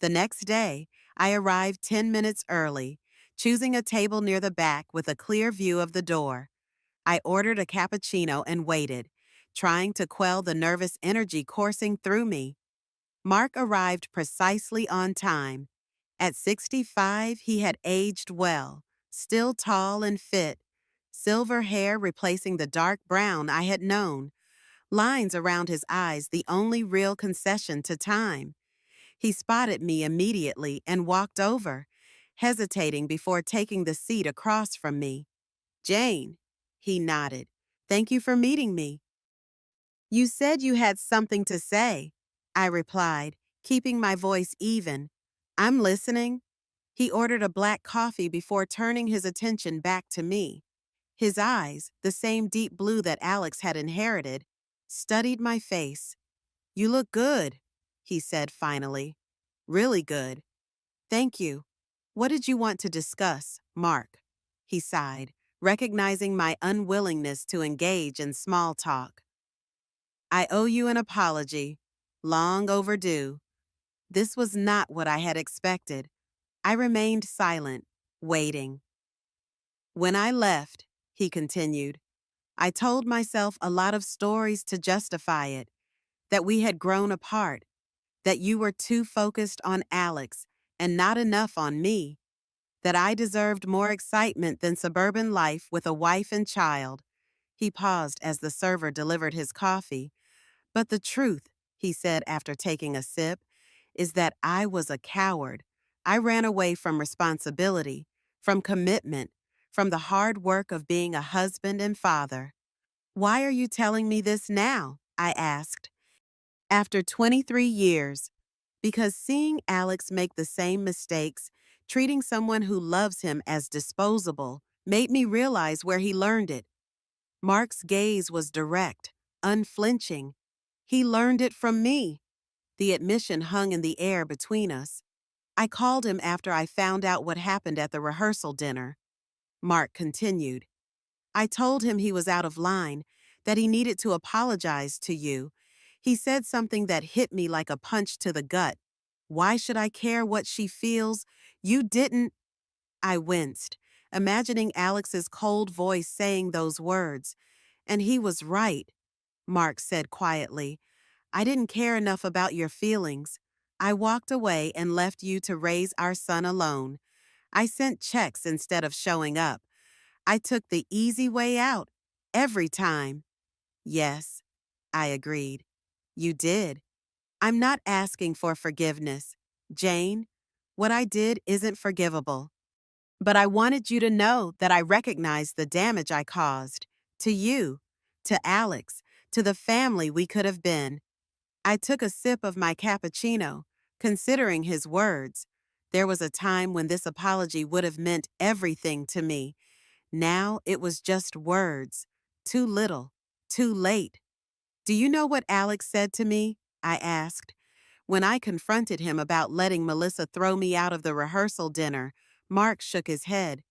The next day, I arrived 10 minutes early, choosing a table near the back with a clear view of the door. I ordered a cappuccino and waited, trying to quell the nervous energy coursing through me. Mark arrived precisely on time. At 65, he had aged well, still tall and fit, silver hair replacing the dark brown I had known, lines around his eyes the only real concession to time. He spotted me immediately and walked over, hesitating before taking the seat across from me. Jane, he nodded. Thank you for meeting me. You said you had something to say, I replied, keeping my voice even. I'm listening. He ordered a black coffee before turning his attention back to me. His eyes, the same deep blue that Alex had inherited, studied my face. You look good, he said finally. Really good. Thank you. What did you want to discuss, Mark? He sighed, recognizing my unwillingness to engage in small talk. I owe you an apology. Long overdue. This was not what I had expected. I remained silent, waiting. When I left, he continued, I told myself a lot of stories to justify it, that we had grown apart, that you were too focused on Alex and not enough on me, that I deserved more excitement than suburban life with a wife and child. He paused as the server delivered his coffee. But the truth, he said after taking a sip, is that I was a coward. I ran away from responsibility, from commitment, from the hard work of being a husband and father. Why are you telling me this now? I asked. After 23 years, because seeing Alex make the same mistakes, treating someone who loves him as disposable, made me realize where he learned it. Mark's gaze was direct, unflinching. He learned it from me. The admission hung in the air between us. I called him after I found out what happened at the rehearsal dinner. Mark continued. I told him he was out of line, that he needed to apologize to you. He said something that hit me like a punch to the gut. Why should I care what she feels? You didn't. I winced, imagining Alex's cold voice saying those words. And he was right, Mark said quietly. I didn't care enough about your feelings. I walked away and left you to raise our son alone. I sent checks instead of showing up. I took the easy way out, every time. Yes, I agreed. You did. I'm not asking for forgiveness. Jane, what I did isn't forgivable. But I wanted you to know that I recognized the damage I caused. To you, to Alex, to the family we could have been. I took a sip of my cappuccino, considering his words. There was a time when this apology would have meant everything to me. Now it was just words. Too little. Too late. Do you know what Alex said to me? I asked. When I confronted him about letting Melissa throw me out of the rehearsal dinner, Mark shook his head.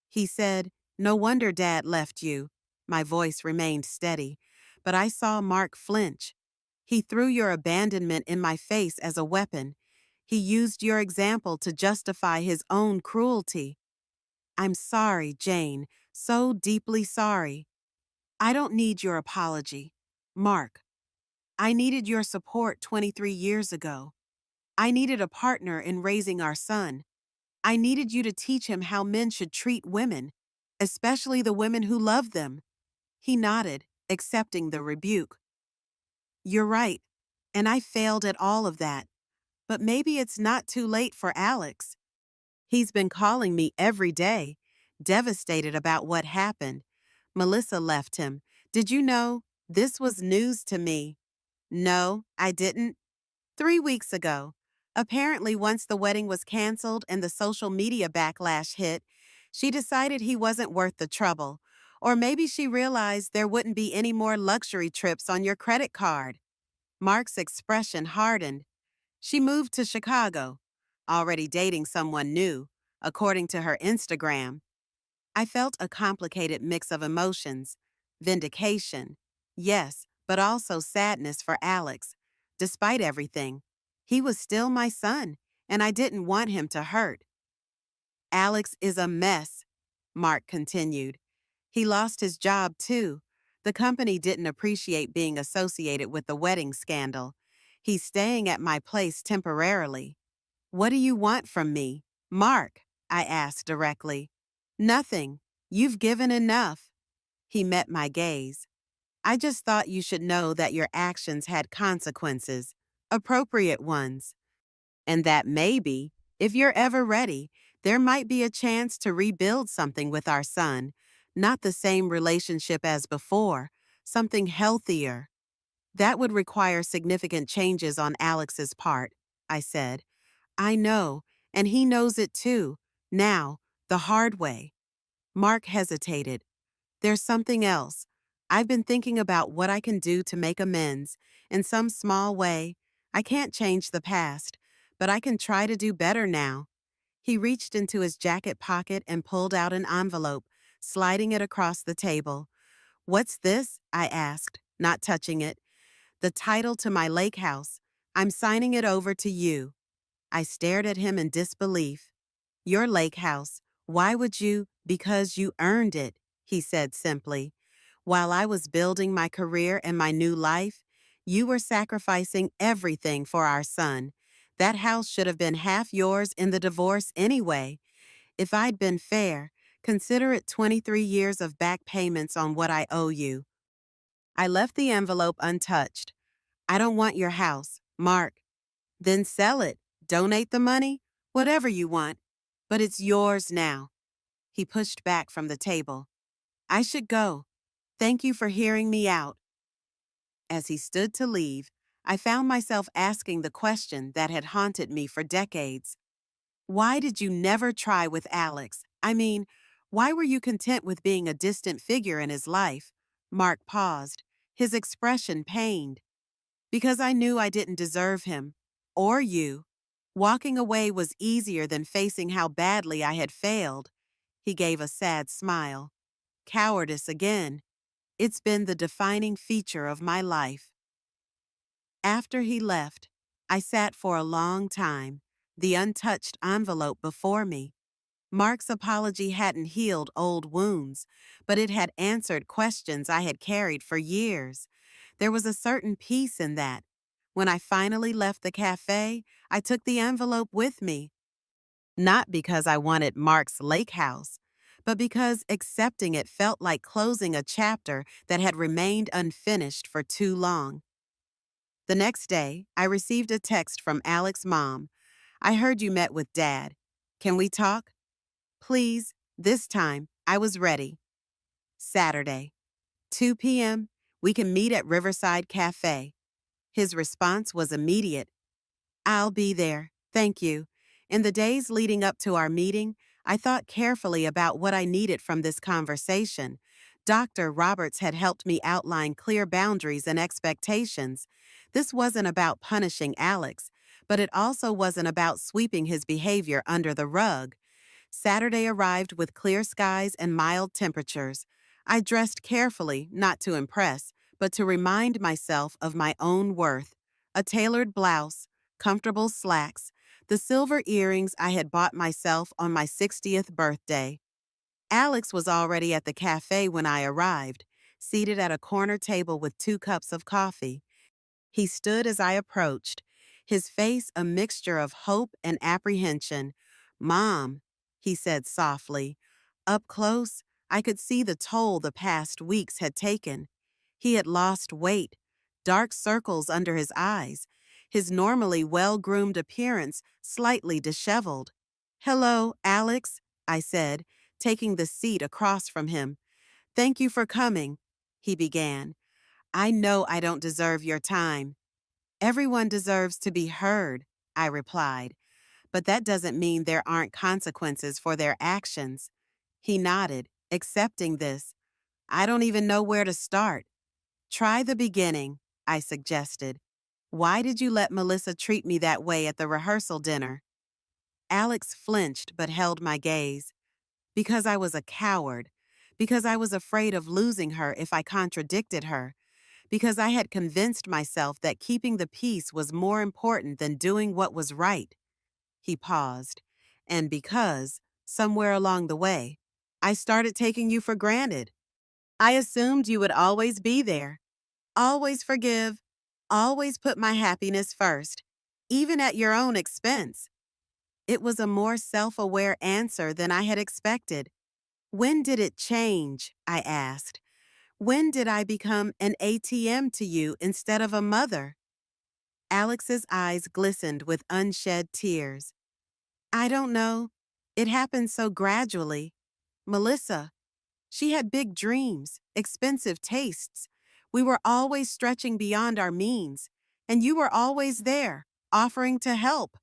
He said, No wonder Dad left you. My voice remained steady, but I saw Mark flinch. He threw your abandonment in my face as a weapon. He used your example to justify his own cruelty. I'm sorry, Jane, so deeply sorry. I don't need your apology. Mark, I needed your support 23 years ago. I needed a partner in raising our son. I needed you to teach him how men should treat women, especially the women who love them. He nodded, accepting the rebuke. You're right, and I failed at all of that. But maybe it's not too late for Alex. He's been calling me every day, devastated about what happened. Melissa left him. Did you know? This was news to me. No, I didn't. 3 weeks ago. Apparently, once the wedding was canceled and the social media backlash hit, she decided he wasn't worth the trouble. Or maybe she realized there wouldn't be any more luxury trips on your credit card. Mark's expression hardened. She moved to Chicago, already dating someone new, according to her Instagram. I felt a complicated mix of emotions. Vindication, yes, but also sadness for Alex. Despite everything, he was still my son, and I didn't want him to hurt. Alex is a mess, Mark continued. He lost his job, too. The company didn't appreciate being associated with the wedding scandal. He's staying at my place temporarily. What do you want from me, Mark? I asked directly. Nothing. You've given enough. He met my gaze. I just thought you should know that your actions had consequences, appropriate ones, and that maybe, if you're ever ready, there might be a chance to rebuild something with our son. Not the same relationship as before, something healthier. That would require significant changes on Alex's part, I said. I know, and he knows it too. Now, the hard way. Mark hesitated. There's something else. I've been thinking about what I can do to make amends, in some small way. I can't change the past, but I can try to do better now. He reached into his jacket pocket and pulled out an envelope, sliding it across the table. What's this? I asked, not touching it. The title to my lake house. I'm signing it over to you. I stared at him in disbelief. Your lake house. Why would you? Because you earned it, he said simply. While I was building my career and my new life, you were sacrificing everything for our son. That house should have been half yours in the divorce anyway. If I'd been fair, consider it 23 years of back payments on what I owe you. I left the envelope untouched. I don't want your house, Mark. Then sell it, donate the money, whatever you want. But it's yours now. He pushed back from the table. I should go. Thank you for hearing me out. As he stood to leave, I found myself asking the question that had haunted me for decades. Why did you never try with Alex? I mean, why were you content with being a distant figure in his life? Mark paused, his expression pained. Because I knew I didn't deserve him. Or you. Walking away was easier than facing how badly I had failed. He gave a sad smile. Cowardice again. It's been the defining feature of my life. After he left, I sat for a long time, the untouched envelope before me. Mark's apology hadn't healed old wounds, but it had answered questions I had carried for years. There was a certain peace in that. When I finally left the cafe, I took the envelope with me. Not because I wanted Mark's lake house, but because accepting it felt like closing a chapter that had remained unfinished for too long. The next day, I received a text from Alex's mom. I heard you met with Dad. Can we talk? Please, this time, I was ready. Saturday, 2 p.m., we can meet at Riverside Cafe. His response was immediate. I'll be there, thank you. In the days leading up to our meeting, I thought carefully about what I needed from this conversation. Dr. Roberts had helped me outline clear boundaries and expectations. This wasn't about punishing Alex, but it also wasn't about sweeping his behavior under the rug. Saturday arrived with clear skies and mild temperatures. I dressed carefully, not to impress, but to remind myself of my own worth. A tailored blouse, comfortable slacks, the silver earrings I had bought myself on my 60th birthday. Alex was already at the cafe when I arrived, seated at a corner table with 2 cups of coffee. He stood as I approached, his face a mixture of hope and apprehension. "Mom," he said softly. Up close, I could see the toll the past weeks had taken. He had lost weight, dark circles under his eyes, his normally well-groomed appearance slightly disheveled. "Hello, Alex," I said, taking the seat across from him. "Thank you for coming," he began. "I know I don't deserve your time." "Everyone deserves to be heard," I replied, "but that doesn't mean there aren't consequences for their actions." He nodded, accepting this. "I don't even know where to start." "Try the beginning," I suggested. "Why did you let Melissa treat me that way at the rehearsal dinner?" Alex flinched but held my gaze. "Because I was a coward. Because I was afraid of losing her if I contradicted her. Because I had convinced myself that keeping the peace was more important than doing what was right." He paused. "And because, somewhere along the way, I started taking you for granted. I assumed you would always be there, always forgive, always put my happiness first, even at your own expense." It was a more self-aware answer than I had expected. "When did it change?" I asked. "When did I become an ATM to you instead of a mother?" Alex's eyes glistened with unshed tears. "I don't know. It happened so gradually. Melissa, she had big dreams, expensive tastes. We were always stretching beyond our means, and you were always there, offering to help.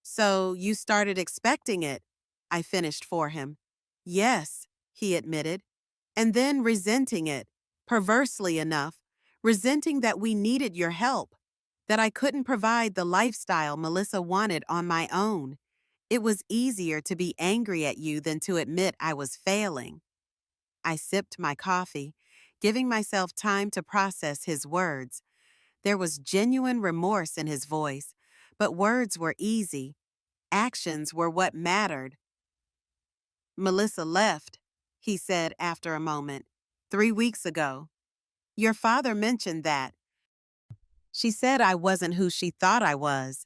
So you started expecting it," I finished for him. "Yes," he admitted, "and then resenting it, perversely enough, resenting that we needed your help, that I couldn't provide the lifestyle Melissa wanted on my own. It was easier to be angry at you than to admit I was failing." I sipped my coffee, giving myself time to process his words. There was genuine remorse in his voice, but words were easy. Actions were what mattered. "Melissa left," he said after a moment, "3 weeks ago. Your father mentioned that. She said I wasn't who she thought I was."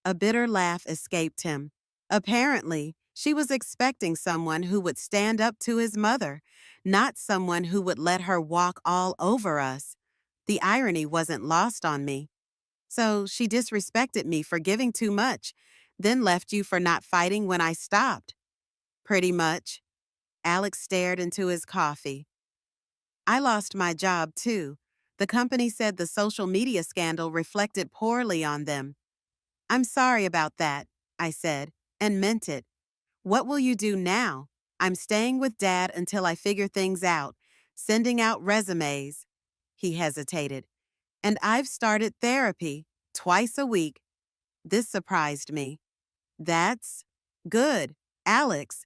A bitter laugh escaped him. "Apparently, she was expecting someone who would stand up to his mother, not someone who would let her walk all over us." The irony wasn't lost on me. "So she disrespected me for giving too much, then left you for not fighting when I stopped." "Pretty much." Alex stared into his coffee. "I lost my job, too. The company said the social media scandal reflected poorly on them." "I'm sorry about that," I said, and meant it. "What will you do now?" "I'm staying with Dad until I figure things out, sending out resumes." He hesitated. "And I've started therapy, twice a week." This surprised me. "That's good, Alex."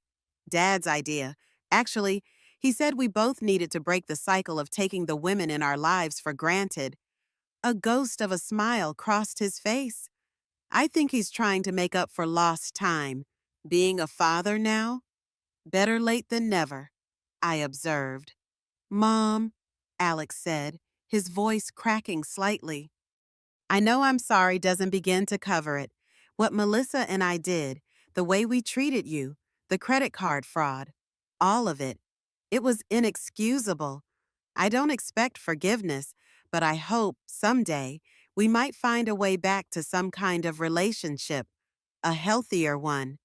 "Dad's idea. Actually, he said we both needed to break the cycle of taking the women in our lives for granted." A ghost of a smile crossed his face. "I think he's trying to make up for lost time. Being a father now? Better late than never," I observed. "Mom," Alex said, his voice cracking slightly. "I know I'm sorry doesn't begin to cover it. What Melissa and I did, the way we treated you, the credit card fraud, all of it. It was inexcusable. I don't expect forgiveness, but I hope, someday, we might find a way back to some kind of relationship, a healthier one."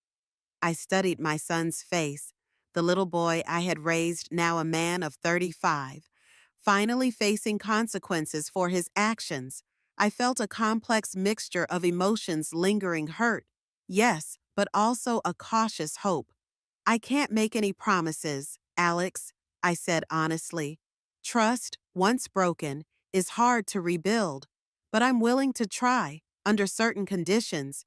I studied my son's face, the little boy I had raised, now a man of 35, finally facing consequences for his actions. I felt a complex mixture of emotions: lingering hurt, yes, but also a cautious hope. "I can't make any promises, Alex," I said honestly. "Trust, once broken, is hard to rebuild, but I'm willing to try, under certain conditions."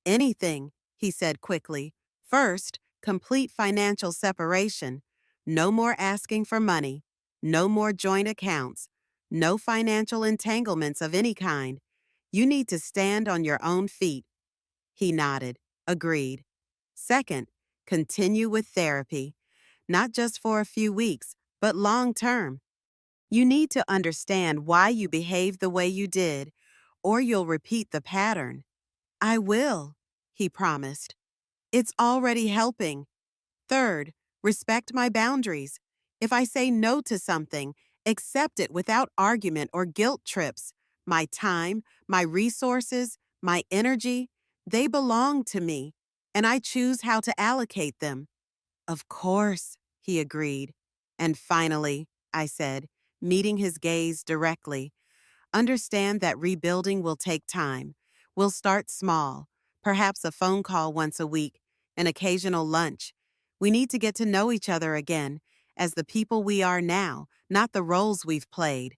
"Anything," he said quickly. "First, complete financial separation. No more asking for money. No more joint accounts. No financial entanglements of any kind. You need to stand on your own feet." He nodded, agreed. "Second, continue with therapy. Not just for a few weeks, but long term. You need to understand why you behaved the way you did, or you'll repeat the pattern." I will, he promised. It's already helping. Third, respect my boundaries. If I say no to something, accept it without argument or guilt trips. My time, my resources, my energy, they belong to me, and I choose how to allocate them. Of course, he agreed. And finally, I said, meeting his gaze directly, understand that rebuilding will take time. We'll start small, perhaps a phone call once a week, an occasional lunch. We need to get to know each other again as the people we are now, not the roles we've played.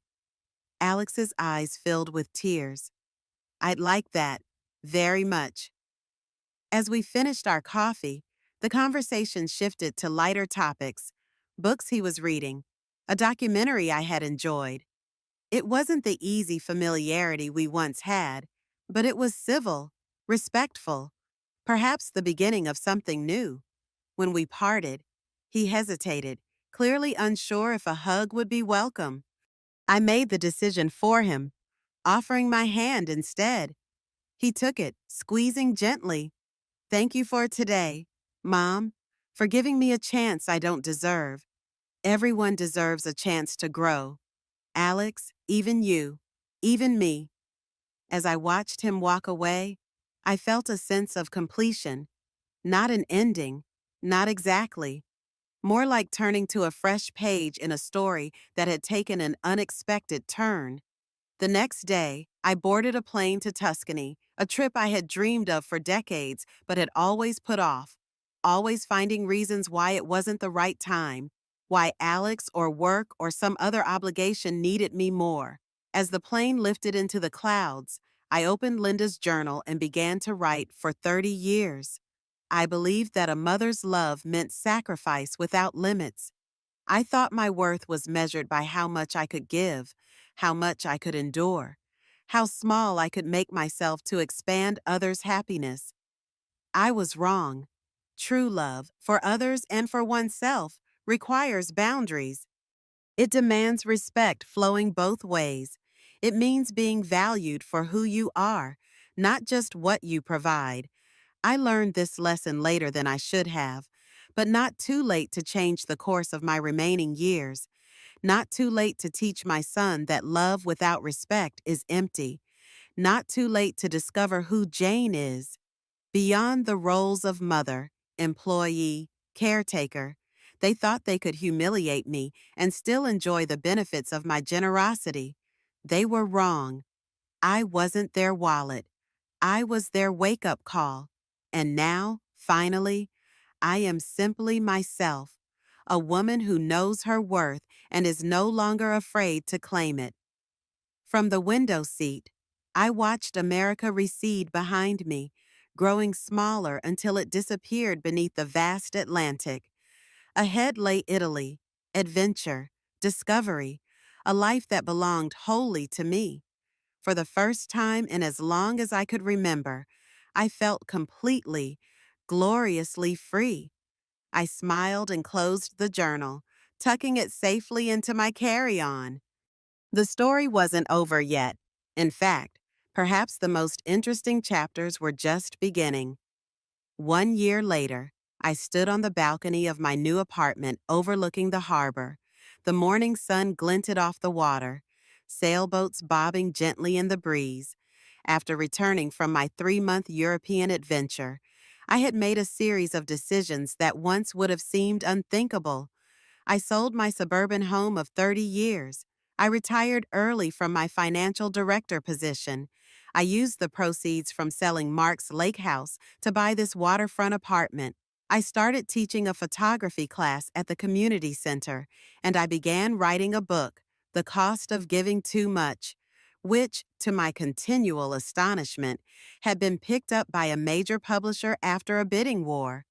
Alex's eyes filled with tears. I'd like that, very much. As we finished our coffee, the conversation shifted to lighter topics, books he was reading, a documentary I had enjoyed. It wasn't the easy familiarity we once had, but it was civil, respectful, perhaps the beginning of something new. When we parted, he hesitated, clearly unsure if a hug would be welcome. I made the decision for him, offering my hand instead. He took it, squeezing gently. Thank you for today, Mom, for giving me a chance I don't deserve. Everyone deserves a chance to grow. Alex, even you, even me. As I watched him walk away, I felt a sense of completion, not an ending, not exactly, more like turning to a fresh page in a story that had taken an unexpected turn. The next day, I boarded a plane to Tuscany, a trip I had dreamed of for decades but had always put off, always finding reasons why it wasn't the right time, why Alex or work or some other obligation needed me more. As the plane lifted into the clouds, I opened Linda's journal and began to write for 30 years. I believed that a mother's love meant sacrifice without limits. I thought my worth was measured by how much I could give, how much I could endure, how small I could make myself to expand others' happiness. I was wrong. True love, for others and for oneself, requires boundaries. It demands respect flowing both ways. It means being valued for who you are, not just what you provide. I learned this lesson later than I should have, but not too late to change the course of my remaining years. Not too late to teach my son that love without respect is empty. Not too late to discover who Jane is. Beyond the roles of mother, employee, caretaker, they thought they could humiliate me and still enjoy the benefits of my generosity. They were wrong. I wasn't their wallet. I was their wake-up call. And now, finally, I am simply myself, a woman who knows her worth and is no longer afraid to claim it. From the window seat, I watched America recede behind me, growing smaller until it disappeared beneath the vast Atlantic. Ahead lay Italy, adventure, discovery, a life that belonged wholly to me. For the first time in as long as I could remember, I felt completely, gloriously free. I smiled and closed the journal, tucking it safely into my carry-on. The story wasn't over yet. In fact, perhaps the most interesting chapters were just beginning. 1 year later, I stood on the balcony of my new apartment overlooking the harbor. The morning sun glinted off the water, sailboats bobbing gently in the breeze. After returning from my 3-month European adventure, I had made a series of decisions that once would have seemed unthinkable. I sold my suburban home of 30 years. I retired early from my financial director position. I used the proceeds from selling Mark's lake house to buy this waterfront apartment. I started teaching a photography class at the community center, and I began writing a book, The Cost of Giving Too Much, which, to my continual astonishment, had been picked up by a major publisher after a bidding war.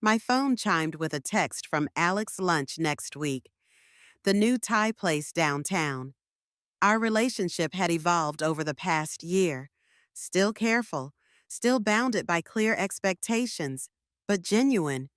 My phone chimed with a text from Alex Lunch next week, the new Thai place downtown. Our relationship had evolved over the past year, still careful, still bounded by clear expectations, but genuine.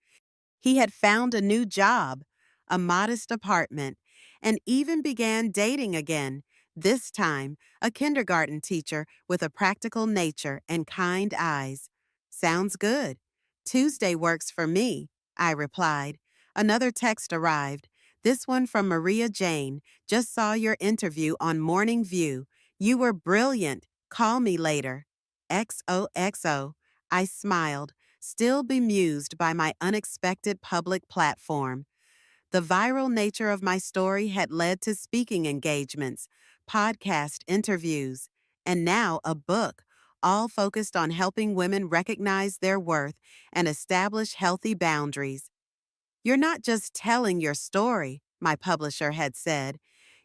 He had found a new job, a modest apartment, and even began dating again, This time, a kindergarten teacher with a practical nature and kind eyes. Sounds good. Tuesday works for me, I replied. Another text arrived. This one from Maria Jane. Just saw your interview on Morning View. You were brilliant. Call me later. XOXO. I smiled, still bemused by my unexpected public platform. The viral nature of my story had led to speaking engagements, podcast interviews, and now a book, all focused on helping women recognize their worth and establish healthy boundaries. You're not just telling your story, my publisher had said.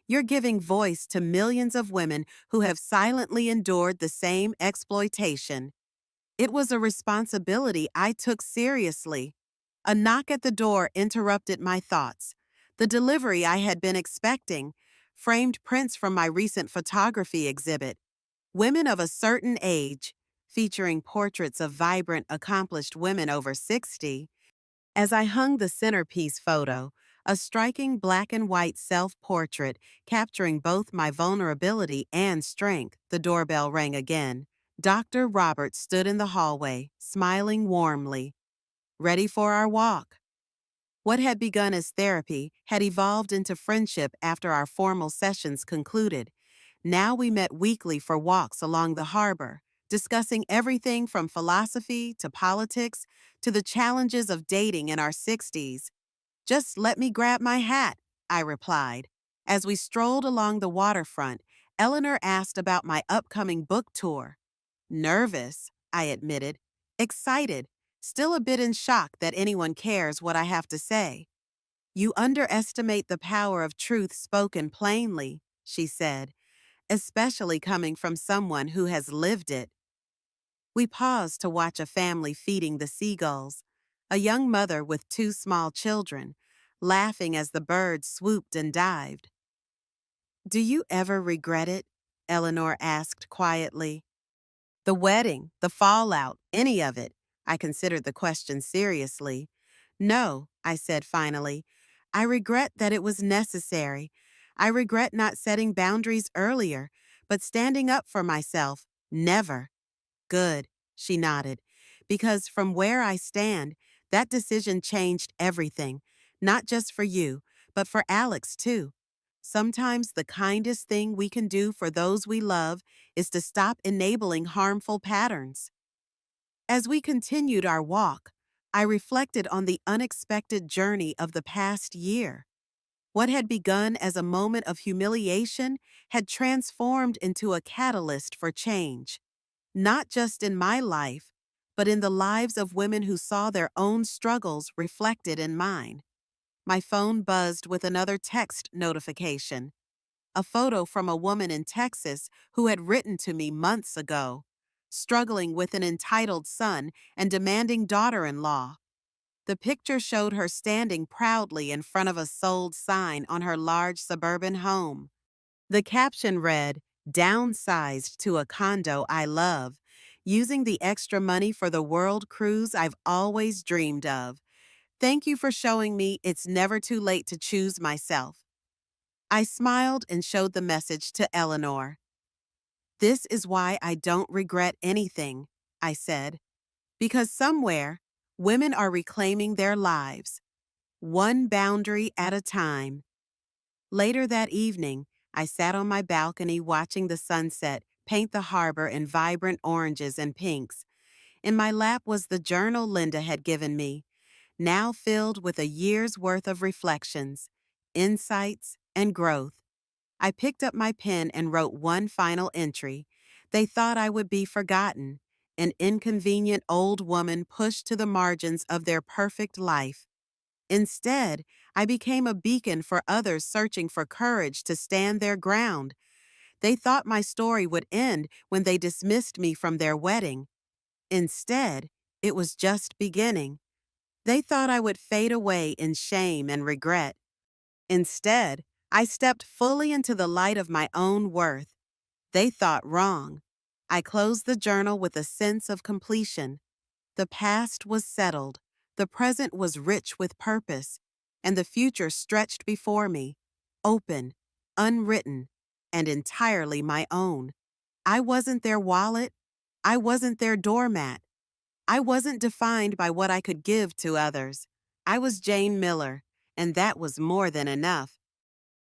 You're giving voice to millions of women who have silently endured the same exploitation. It was a responsibility I took seriously. A knock at the door interrupted my thoughts. The delivery I had been expecting, framed prints from my recent photography exhibit, Women of a Certain Age, featuring portraits of vibrant, accomplished women over 60. As I hung the centerpiece photo, a striking black and white self-portrait capturing both my vulnerability and strength, the doorbell rang again. Dr. Roberts stood in the hallway, smiling warmly. Ready for our walk? What had begun as therapy had evolved into friendship after our formal sessions concluded. Now we met weekly for walks along the harbor, discussing everything from philosophy to politics to the challenges of dating in our 60s. Just let me grab my hat, I replied. As we strolled along the waterfront, Eleanor asked about my upcoming book tour. Nervous, I admitted. Excited, still a bit in shock that anyone cares what I have to say. You underestimate the power of truth spoken plainly, she said, especially coming from someone who has lived it. We paused to watch a family feeding the seagulls, a young mother with two small children, laughing as the birds swooped and dived. Do you ever regret it? Eleanor asked quietly. The wedding, the fallout, any of it. I considered the question seriously. No, I said finally. I regret that it was necessary. I regret not setting boundaries earlier, but standing up for myself, never. Good, she nodded, because from where I stand, that decision changed everything, not just for you, but for Alex too. Sometimes the kindest thing we can do for those we love is to stop enabling harmful patterns. As we continued our walk, I reflected on the unexpected journey of the past year. What had begun as a moment of humiliation had transformed into a catalyst for change. Not just in my life, but in the lives of women who saw their own struggles reflected in mine. My phone buzzed with another text notification, a photo from a woman in Texas who had written to me months ago, struggling with an entitled son and demanding daughter-in-law. The picture showed her standing proudly in front of a sold sign on her large suburban home. The caption read, "Downsized to a condo I love, using the extra money for the world cruise I've always dreamed of. Thank you for showing me it's never too late to choose myself." I smiled and showed the message to Eleanor. This is why I don't regret anything, I said, because somewhere, women are reclaiming their lives, one boundary at a time. Later that evening, I sat on my balcony watching the sunset paint the harbor in vibrant oranges and pinks. In my lap was the journal Linda had given me, now filled with a year's worth of reflections, insights, and growth. I picked up my pen and wrote one final entry. They thought I would be forgotten, an inconvenient old woman pushed to the margins of their perfect life. Instead, I became a beacon for others searching for courage to stand their ground. They thought my story would end when they dismissed me from their wedding. Instead, it was just beginning. They thought I would fade away in shame and regret. Instead, I stepped fully into the light of my own worth. They thought wrong. I closed the journal with a sense of completion. The past was settled, the present was rich with purpose, and the future stretched before me, open, unwritten, and entirely my own. I wasn't their wallet. I wasn't their doormat. I wasn't defined by what I could give to others. I was Jane Miller, and that was more than enough.